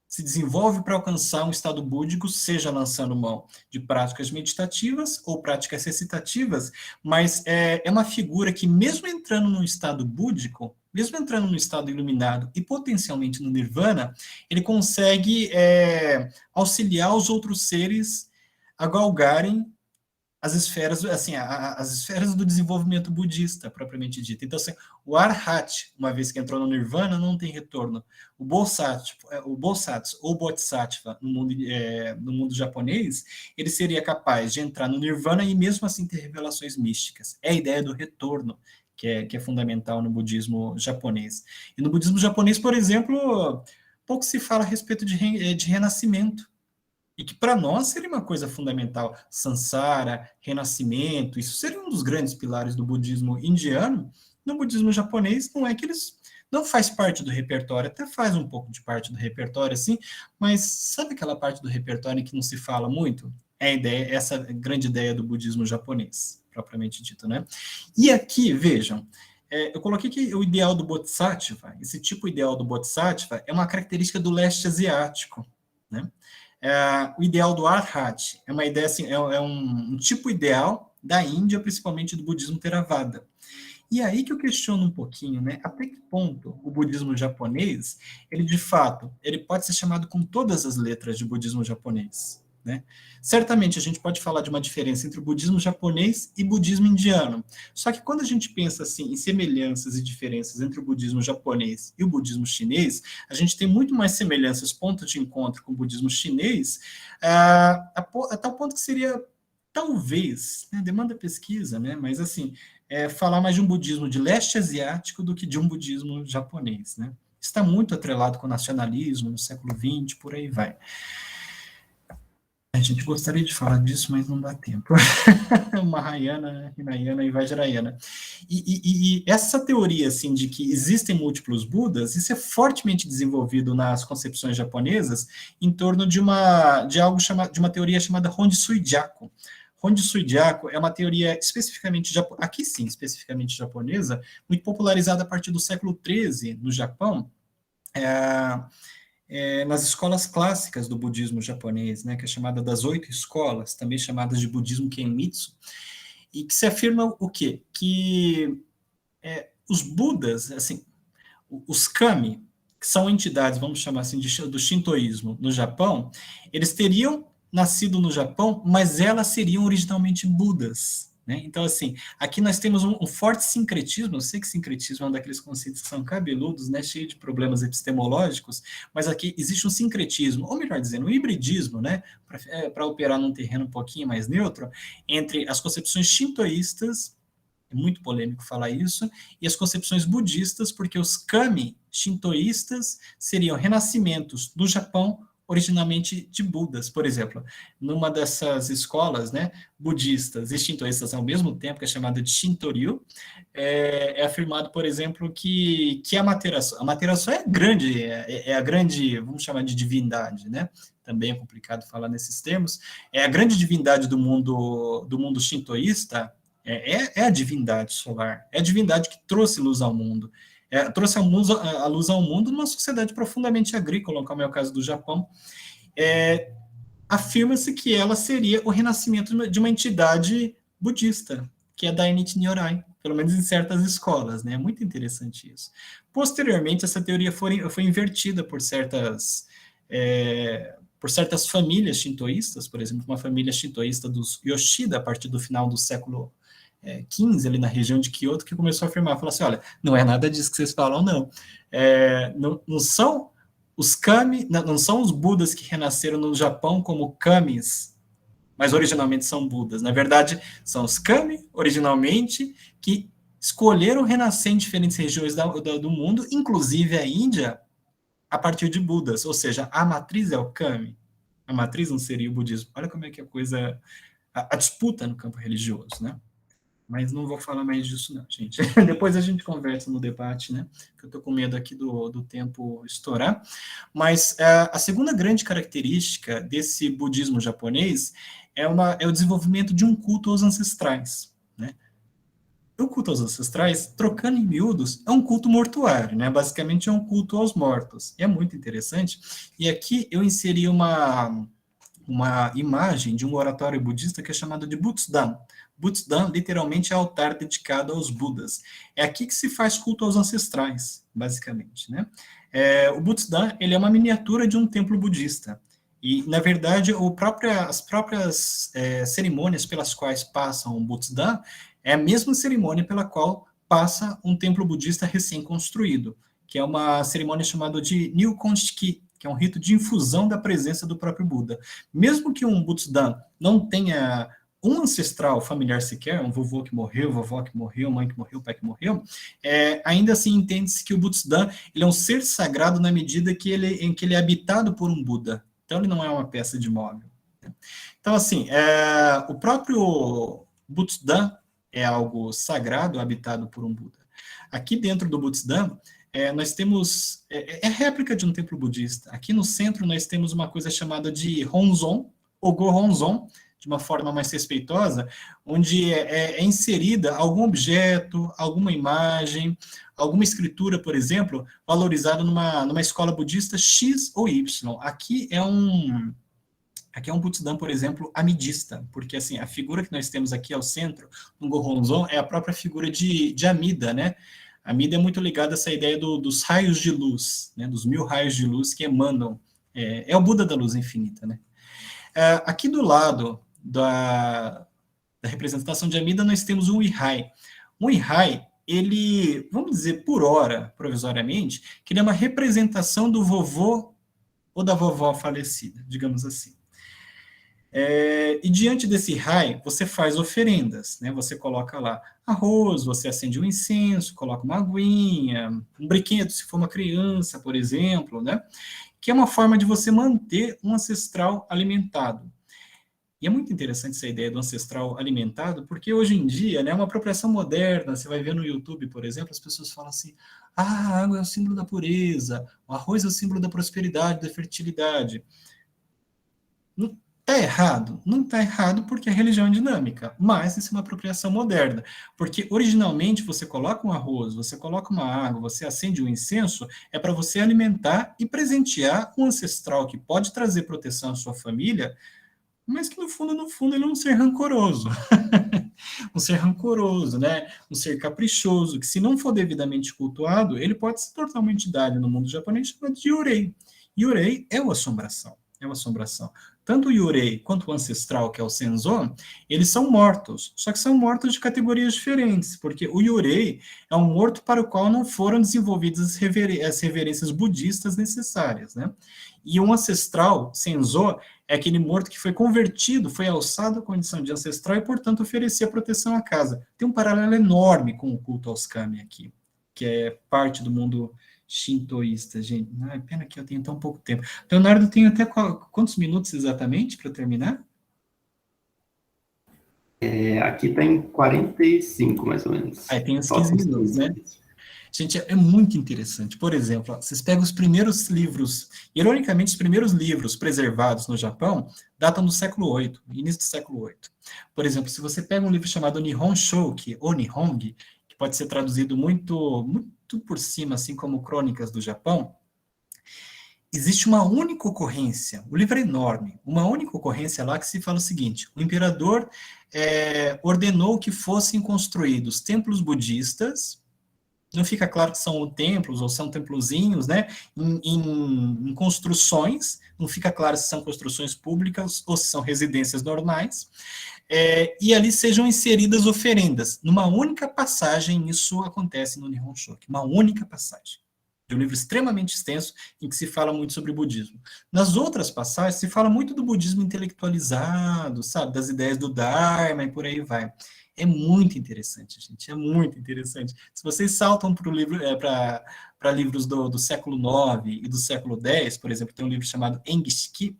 se desenvolve para alcançar um estado búdico, seja lançando mão de práticas meditativas ou práticas recitativas, mas é uma figura que, mesmo entrando num estado búdico, mesmo entrando no estado iluminado e potencialmente no nirvana, ele consegue auxiliar os outros seres a galgarem as esferas, assim, as esferas do desenvolvimento budista, propriamente dito. Então, assim, o Arhat, uma vez que entrou no Nirvana, não tem retorno. O Bosatsu ou Bodhisattva, no mundo japonês, ele seria capaz de entrar no Nirvana e mesmo assim ter revelações místicas. É a ideia do retorno, que é fundamental no budismo japonês. E no budismo japonês, por exemplo, pouco se fala a respeito de renascimento, e que para nós seria uma coisa fundamental. Samsara, renascimento, isso seria um dos grandes pilares do budismo indiano. No budismo japonês, não é que eles não faz parte do repertório, até faz um pouco de parte do repertório, assim, mas sabe aquela parte do repertório em que não se fala muito? Essa grande ideia do budismo japonês, propriamente dito, né? E aqui, vejam, eu coloquei que o ideal do Bodhisattva, esse tipo ideal do Bodhisattva, é uma característica do leste asiático, né? O ideal do Arhat é uma ideia assim, é um tipo ideal da Índia, principalmente do budismo Theravada. E aí que eu questiono um pouquinho, né? Até que ponto o budismo japonês, ele de fato, ele pode ser chamado com todas as letras de budismo japonês, né? Certamente a gente pode falar de uma diferença entre o budismo japonês e budismo indiano. Só que quando a gente pensa assim em semelhanças e diferenças entre o budismo japonês e o budismo chinês, a gente tem muito mais semelhanças, ponto de encontro com o budismo chinês, a tal ponto que seria talvez, né, demanda pesquisa, né, mas assim, falar mais de um budismo de leste asiático do que de um budismo japonês, né? Está muito atrelado com o nacionalismo no século XX, por aí vai. A gente gostaria de falar disso, mas não dá tempo. Mahayana, Hinayana e Vajrayana. E essa teoria, assim, de que existem múltiplos Budas, isso é fortemente desenvolvido nas concepções japonesas em torno de algo chamado, de uma teoria chamada Honsui Jaku. Honsui Jaku é uma teoria especificamente, aqui sim, especificamente japonesa, muito popularizada a partir do século XIII no Japão, nas escolas clássicas do budismo japonês, né, que é chamada das 8 escolas, também chamadas de budismo Kenmitsu, e que se afirma o quê? Que os Budas, assim, os kami, que são entidades, vamos chamar assim, do shintoísmo no Japão, eles teriam nascido no Japão, mas elas seriam originalmente Budas. Né? Então, assim, aqui nós temos um forte sincretismo. Eu sei que sincretismo é um daqueles conceitos que são cabeludos, né, cheio de problemas epistemológicos, mas aqui existe um sincretismo, ou melhor dizendo, um hibridismo, né, para operar num terreno um pouquinho mais neutro, entre as concepções shintoístas, é muito polêmico falar isso, e as concepções budistas, porque os kami shintoístas seriam renascimentos do Japão, originalmente de Budas. Por exemplo, numa dessas escolas, né, budistas e shintoístas ao mesmo tempo, que é chamada de Shintoryu, é afirmado, por exemplo, que a Amaterasu é a grande, vamos chamar de divindade, né? Também é complicado falar nesses termos, é a grande divindade do mundo shintoísta, é a divindade solar, é a divindade que trouxe luz ao mundo, trouxe a luz ao mundo numa sociedade profundamente agrícola, como é o caso do Japão. Afirma-se que ela seria o renascimento de uma entidade budista, que é a Dainichi Nyorai, pelo menos em certas escolas, né? É muito interessante isso. Posteriormente, essa teoria foi invertida por certas famílias shintoístas, por exemplo, uma família shintoísta dos Yoshida, a partir do final do século XV, ali na região de Kyoto, que começou a afirmar, falou assim, olha, não é nada disso que vocês falam, não. Não são os kami, não são os Budas que renasceram no Japão como kamis, mas originalmente são Budas. Na verdade, são os kami, originalmente, que escolheram renascer em diferentes regiões do mundo, inclusive a Índia, a partir de Budas, ou seja, a matriz é o kami, a matriz não seria o budismo. Olha como é que a coisa, a disputa no campo religioso, né? Mas não vou falar mais disso não, gente. Depois a gente conversa no debate, né? Que eu estou com medo aqui do tempo estourar. Mas a segunda grande característica desse budismo japonês é o desenvolvimento de um culto aos ancestrais, né? O culto aos ancestrais, trocando em miúdos, é um culto mortuário, né? Basicamente é um culto aos mortos. E é muito interessante. E aqui eu inseri uma imagem de um oratório budista que é chamado de Butsudan. Butsudan, literalmente, é altar dedicado aos Budas. É aqui que se faz culto aos ancestrais, basicamente, né? O Butsudan, ele é uma miniatura de um templo budista. E, na verdade, as próprias cerimônias pelas quais passam o Butsudan é a mesma cerimônia pela qual passa um templo budista recém-construído, que é uma cerimônia chamada de Nilkonchiki, que é um rito de infusão da presença do próprio Buda. Mesmo que um Butsudan não tenha um ancestral familiar sequer, um vovô que morreu, vovó que morreu, mãe que morreu, pai que morreu, ainda assim entende-se que o Butsudan ele é um ser sagrado na medida em que ele é habitado por um Buda. Então, ele não é uma peça de móvel. Então, assim, o próprio Butsudan é algo sagrado, habitado por um Buda. Aqui dentro do Butsudan, nós temos, a réplica de um templo budista. Aqui no centro nós temos uma coisa chamada de Honzon, ou Gohonzon, de uma forma mais respeitosa, onde é inserida algum objeto, alguma imagem, alguma escritura, por exemplo, valorizada numa escola budista X ou Y. Aqui é um Butsudan, por exemplo, amidista, porque assim, a figura que nós temos aqui ao centro, no Gohonzon, é a própria figura de Amida, né? A Amida é muito ligada a essa ideia dos raios de luz, né? Dos 1000 raios de luz que emanam. É o Buda da luz infinita, né? Aqui do lado da representação de Amida, nós temos um Ihai. Um Ihai, ele, vamos dizer, por hora, provisoriamente, que ele é uma representação do vovô ou da vovó falecida, digamos assim. E diante desse Ihai, você faz oferendas, né? Você coloca lá arroz, você acende um incenso, coloca uma aguinha, um brinquedo, se for uma criança, por exemplo, né? Que é uma forma de você manter um ancestral alimentado. E é muito interessante essa ideia do ancestral alimentado, porque hoje em dia, né, uma apropriação moderna, você vai ver no YouTube, por exemplo, as pessoas falam assim, a água é o símbolo da pureza, o arroz é o símbolo da prosperidade, da fertilidade. Não está errado? Não está errado porque a religião é dinâmica, mas isso é uma apropriação moderna, porque originalmente você coloca um arroz, você coloca uma água, você acende um incenso, é para você alimentar e presentear um ancestral que pode trazer proteção à sua família, mas que no fundo, ele é um ser rancoroso. Um ser rancoroso, né? Um ser caprichoso, que se não for devidamente cultuado, ele pode se tornar uma entidade no mundo japonês chamada de Yurei. Yurei é uma assombração, é uma assombração. Tanto o Yurei quanto o ancestral, que é o Senzo, eles são mortos, só que são mortos de categorias diferentes, porque o Yurei é um morto para o qual não foram desenvolvidas as reverências budistas necessárias, né? E um ancestral, Senzo, é aquele morto que foi convertido, foi alçado à condição de ancestral e, portanto, oferecia proteção à casa. Tem um paralelo enorme com o culto aos kami aqui, que é parte do mundo shintoísta, gente. É pena que eu tenho tão pouco tempo. Leonardo, tem até quantos minutos exatamente para terminar? Aqui está em 45, mais ou menos. Aí tem uns 15 minutos, né? Gente, é muito interessante. Por exemplo, vocês pegam os primeiros livros, ironicamente, os primeiros livros preservados no Japão datam do século VIII, início do século VIII. Por exemplo, se você pega um livro chamado Nihon Shoki, ou Nihongi, que pode ser traduzido muito, muito por cima, assim como Crônicas do Japão, existe uma única ocorrência, o livro é enorme, uma única ocorrência lá que se fala o seguinte, o imperador ordenou que fossem construídos templos budistas, não fica claro que são templos ou são templozinhos, né, em construções, não fica claro se são construções públicas ou se são residências normais, e ali sejam inseridas oferendas. Numa única passagem, isso acontece no Nihon Shoki, uma única passagem. De um livro extremamente extenso, em que se fala muito sobre o budismo. Nas outras passagens, se fala muito do budismo intelectualizado, sabe, das ideias do Dharma e por aí vai. É muito interessante, gente, é muito interessante. Se vocês saltam para livro, para livros do século IX e do século X, por exemplo, tem um livro chamado Engishiki,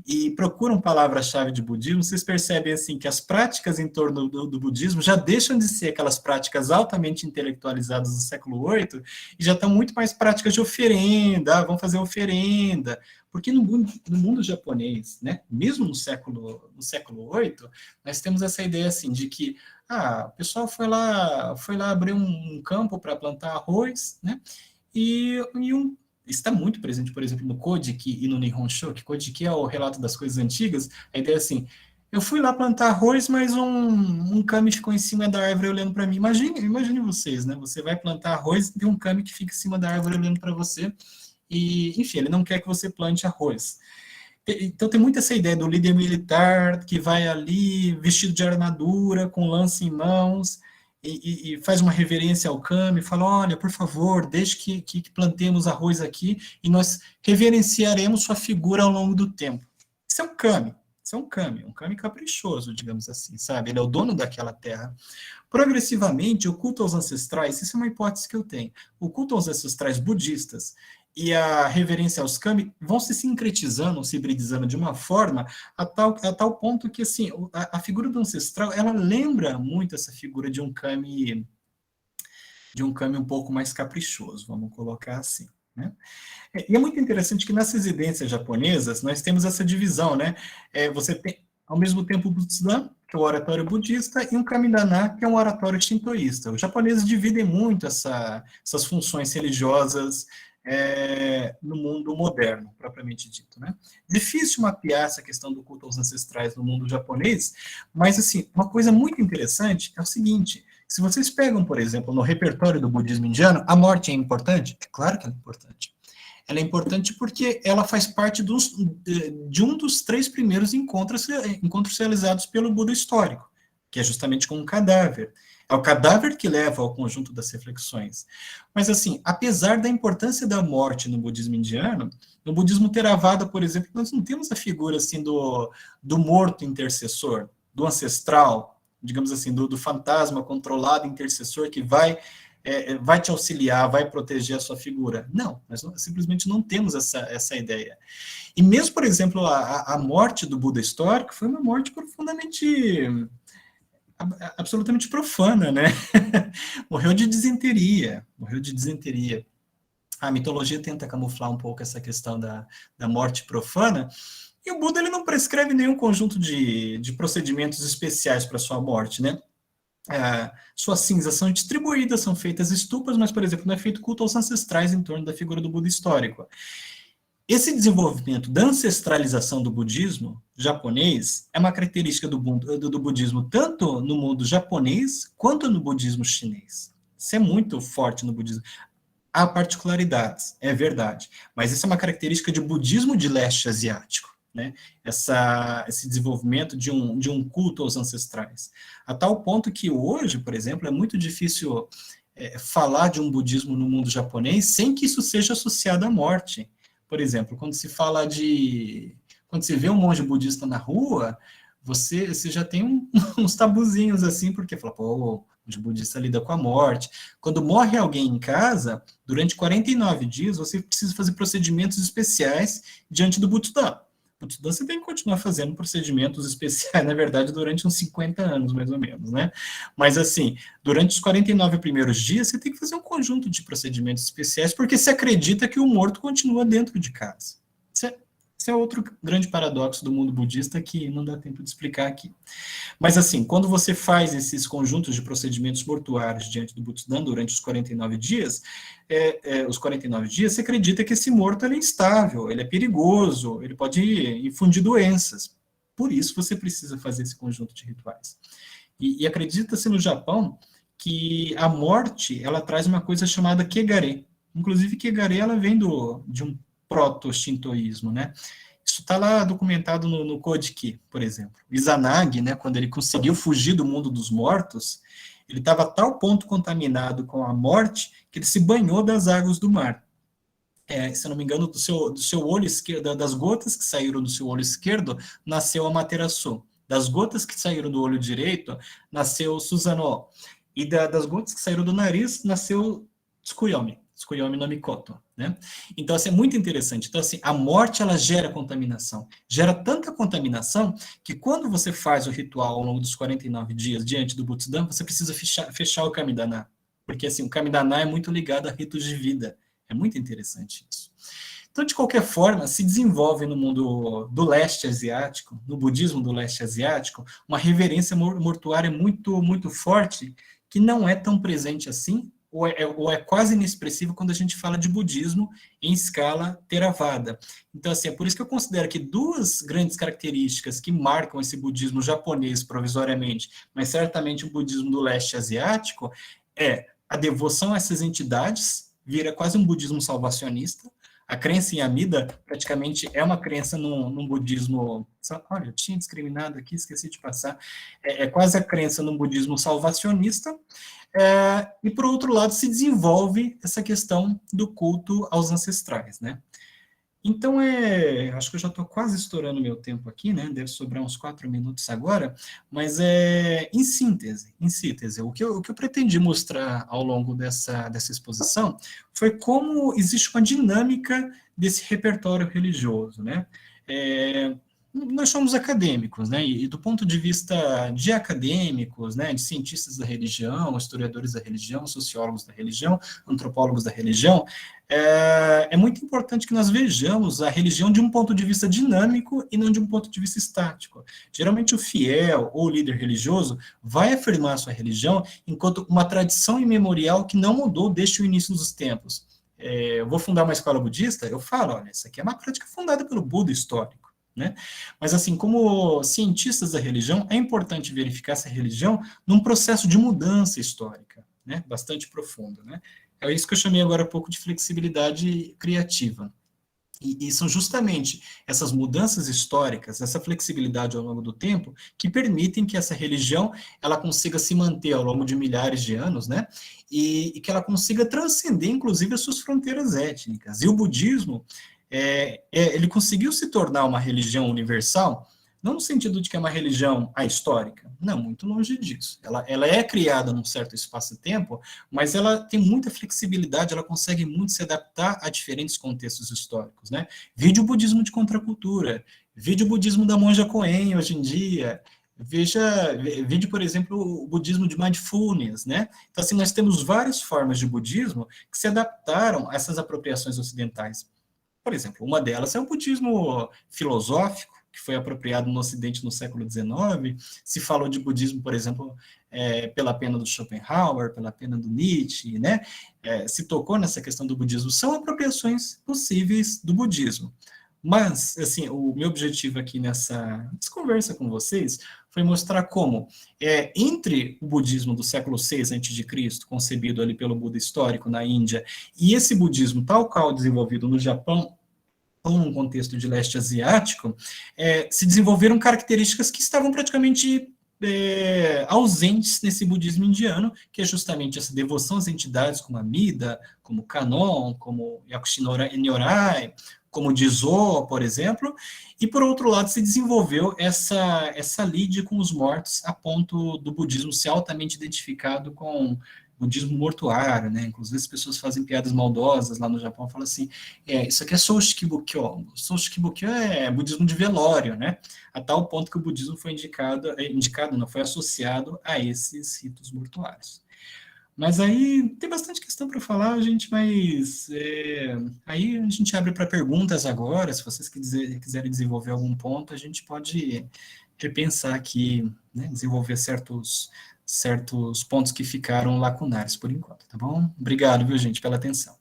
e procuram palavra-chave de budismo, vocês percebem assim que as práticas em torno do budismo já deixam de ser aquelas práticas altamente intelectualizadas do século VIII e já estão muito mais práticas de oferenda, vão fazer oferenda, porque no mundo japonês, né, mesmo no século VIII, nós temos essa ideia assim de que o pessoal foi lá abrir um campo para plantar arroz, né, e está muito presente, por exemplo, no Kojiki e no Nihon Shoki. Kojiki é o relato das coisas antigas. A ideia é assim, eu fui lá plantar arroz, mas um kami ficou em cima da árvore olhando para mim. Imagine vocês, né? Você vai plantar arroz e tem um kami que fica em cima da árvore olhando para você. E, enfim, ele não quer que você plante arroz. Então tem muito essa ideia do líder militar que vai ali vestido de armadura, com lança em mãos, e faz uma reverência ao kami, fala, olha, por favor, deixe que plantemos arroz aqui, e nós reverenciaremos sua figura ao longo do tempo. Isso é um kami caprichoso, digamos assim, sabe? Ele é o dono daquela terra. Progressivamente, o culto aos ancestrais, isso é uma hipótese que eu tenho, o culto aos ancestrais budistas e a reverência aos kami vão se sincretizando, se hibridizando de uma forma a tal ponto que, assim, a figura do ancestral, ela lembra muito essa figura de um kami um pouco mais caprichoso, vamos colocar assim, né? E é muito interessante que nas residências japonesas nós temos essa divisão, né? Você tem, ao mesmo tempo, o Butsudan, que é o oratório budista, e um Kamidana, que é um oratório shintoísta. Os japoneses dividem muito essas funções religiosas no mundo moderno, propriamente dito, né? Difícil mapear essa questão do culto aos ancestrais no mundo japonês, mas, assim, uma coisa muito interessante é o seguinte, se vocês pegam, por exemplo, no repertório do budismo indiano, a morte é importante? É claro que ela é importante. Ela é importante porque ela faz parte de um dos 3 primeiros encontros realizados pelo Buda histórico, que é justamente com um cadáver. É o cadáver que leva ao conjunto das reflexões. Mas, assim, apesar da importância da morte no budismo indiano, no budismo Theravada, por exemplo, nós não temos a figura, assim, do morto intercessor, do ancestral, digamos assim, do fantasma controlado intercessor que vai vai te auxiliar, vai proteger a sua figura. Não, nós simplesmente não temos essa ideia. E mesmo, por exemplo, a morte do Buda histórico foi uma morte absolutamente profana, né? Morreu de disenteria. A mitologia tenta camuflar um pouco essa questão da morte profana, e o Buda ele não prescreve nenhum conjunto de procedimentos especiais para sua morte, né? Suas cinzas são distribuídas, são feitas estupas, mas, por exemplo, não é feito culto aos ancestrais em torno da figura do Buda histórico. Esse desenvolvimento da ancestralização do budismo japonês é uma característica do budismo tanto no mundo japonês quanto no budismo chinês. Isso é muito forte no budismo. Há particularidades, é verdade, mas isso é uma característica de budismo de leste asiático, né? Esse desenvolvimento de um culto aos ancestrais. A tal ponto que hoje, por exemplo, é muito difícil falar de um budismo no mundo japonês sem que isso seja associado à morte. Por exemplo, quando se vê um monge budista na rua, você já tem uns tabuzinhos assim, porque fala, pô, o budista lida com a morte. Quando morre alguém em casa, durante 49 dias, você precisa fazer procedimentos especiais diante do Butsudan. Butsudan você tem que continuar fazendo procedimentos especiais, na verdade, durante uns 50 anos, mais ou menos, né? Mas, assim, durante os 49 primeiros dias, você tem que fazer um conjunto de procedimentos especiais, porque se acredita que o morto continua dentro de casa. Esse é outro grande paradoxo do mundo budista que não dá tempo de explicar aqui. Mas, assim, quando você faz esses conjuntos de procedimentos mortuários diante do Butsudan durante os 49 dias, você acredita que esse morto é instável, ele é perigoso, ele pode infundir doenças. Por isso você precisa fazer esse conjunto de rituais. E acredita-se no Japão que a morte, ela traz uma coisa chamada Kegare. Inclusive, Kegare, ela vem de um proto-shintoísmo, né? Isso está lá documentado no Kojiki, por exemplo. Izanagi, né, quando ele conseguiu fugir do mundo dos mortos, ele estava a tal ponto contaminado com a morte que ele se banhou das águas do mar. Se eu não me engano, do seu olho esquerdo, das gotas que saíram do seu olho esquerdo, nasceu Amaterasu. Das gotas que saíram do olho direito, nasceu Susanoo. E das gotas que saíram do nariz, nasceu Tsukuyomi no Mikoto, né? Então, assim, é muito interessante. Então, assim, a morte, ela gera contaminação. Gera tanta contaminação que quando você faz o ritual ao longo dos 49 dias diante do Butsudan, você precisa fechar o Kamidana. Porque, assim, o Kamidana é muito ligado a ritos de vida. É muito interessante isso. Então, de qualquer forma, se desenvolve no mundo do leste asiático, no budismo do leste asiático, uma reverência mortuária muito, muito forte, que não é tão presente assim, ou é quase inexpressivo quando a gente fala de budismo em escala Theravada. Então, assim, é por isso que eu considero que duas grandes características que marcam esse budismo japonês provisoriamente, mas certamente o budismo do leste asiático, é a devoção a essas entidades, vira quase um budismo salvacionista. A crença em Amida praticamente é uma crença num budismo... Olha, eu tinha discriminado aqui, esqueci de passar. É quase a crença num budismo salvacionista. E, por outro lado, se desenvolve essa questão do culto aos ancestrais, né? Então, acho que eu já estou quase estourando meu tempo aqui, né? Deve sobrar uns 4 minutos agora, mas em síntese, o que eu pretendi mostrar ao longo dessa exposição foi como existe uma dinâmica desse repertório religioso, né? Nós somos acadêmicos, né? E do ponto de vista de acadêmicos, né? De cientistas da religião, historiadores da religião, sociólogos da religião, antropólogos da religião, é muito importante que nós vejamos a religião de um ponto de vista dinâmico e não de um ponto de vista estático. Geralmente o fiel ou o líder religioso vai afirmar a sua religião enquanto uma tradição imemorial que não mudou desde o início dos tempos. Eu vou fundar uma escola budista, eu falo, olha, isso aqui é uma prática fundada pelo Buda histórico, né? Mas, assim, como cientistas da religião, é importante verificar essa religião num processo de mudança histórica, né? Bastante profundo, né? É isso que eu chamei agora há pouco de flexibilidade criativa. E são justamente essas mudanças históricas, essa flexibilidade ao longo do tempo, que permitem que essa religião ela consiga se manter ao longo de milhares de anos, né? E que ela consiga transcender, inclusive, as suas fronteiras étnicas. E o budismo, ele conseguiu se tornar uma religião universal Não no sentido de que é uma religião ahistórica, não, muito longe disso. Ela é criada num certo espaço-tempo, mas ela tem muita flexibilidade, ela consegue muito se adaptar a diferentes contextos históricos, né? Vide o budismo de contracultura, vide o budismo da monja Coen hoje em dia, vide, por exemplo, o budismo de mindfulness, né? Então, assim, nós temos várias formas de budismo que se adaptaram a essas apropriações ocidentais. Por exemplo, uma delas é o budismo filosófico, que foi apropriado no Ocidente no século XIX. Se falou de budismo, por exemplo, pela pena do Schopenhauer, pela pena do Nietzsche, né? Se tocou nessa questão do budismo. São apropriações possíveis do budismo. Mas, assim, o meu objetivo aqui nessa conversa com vocês foi mostrar como, entre o budismo do século VI a.C., concebido ali pelo Buda histórico na Índia, e esse budismo tal qual desenvolvido no Japão, ou num contexto de leste asiático, se desenvolveram características que estavam praticamente ausentes nesse budismo indiano, que é justamente essa devoção às entidades como Amida, como Kanon, como Yakushinora-nyorai, como Jizo, por exemplo, e por outro lado se desenvolveu essa lide com os mortos a ponto do budismo ser altamente identificado com budismo mortuário, né? Inclusive as pessoas fazem piadas maldosas lá no Japão, falam assim, isso aqui é Soshikibukyo. Soshikibukyo é budismo de velório, né? A tal ponto que o budismo foi não, foi associado a esses ritos mortuários. Mas aí tem bastante questão para falar, gente, mas aí a gente abre para perguntas agora, se vocês quiserem desenvolver algum ponto, a gente pode repensar aqui, né, desenvolver certos pontos que ficaram lacunares por enquanto, tá bom? Obrigado, viu, gente, pela atenção.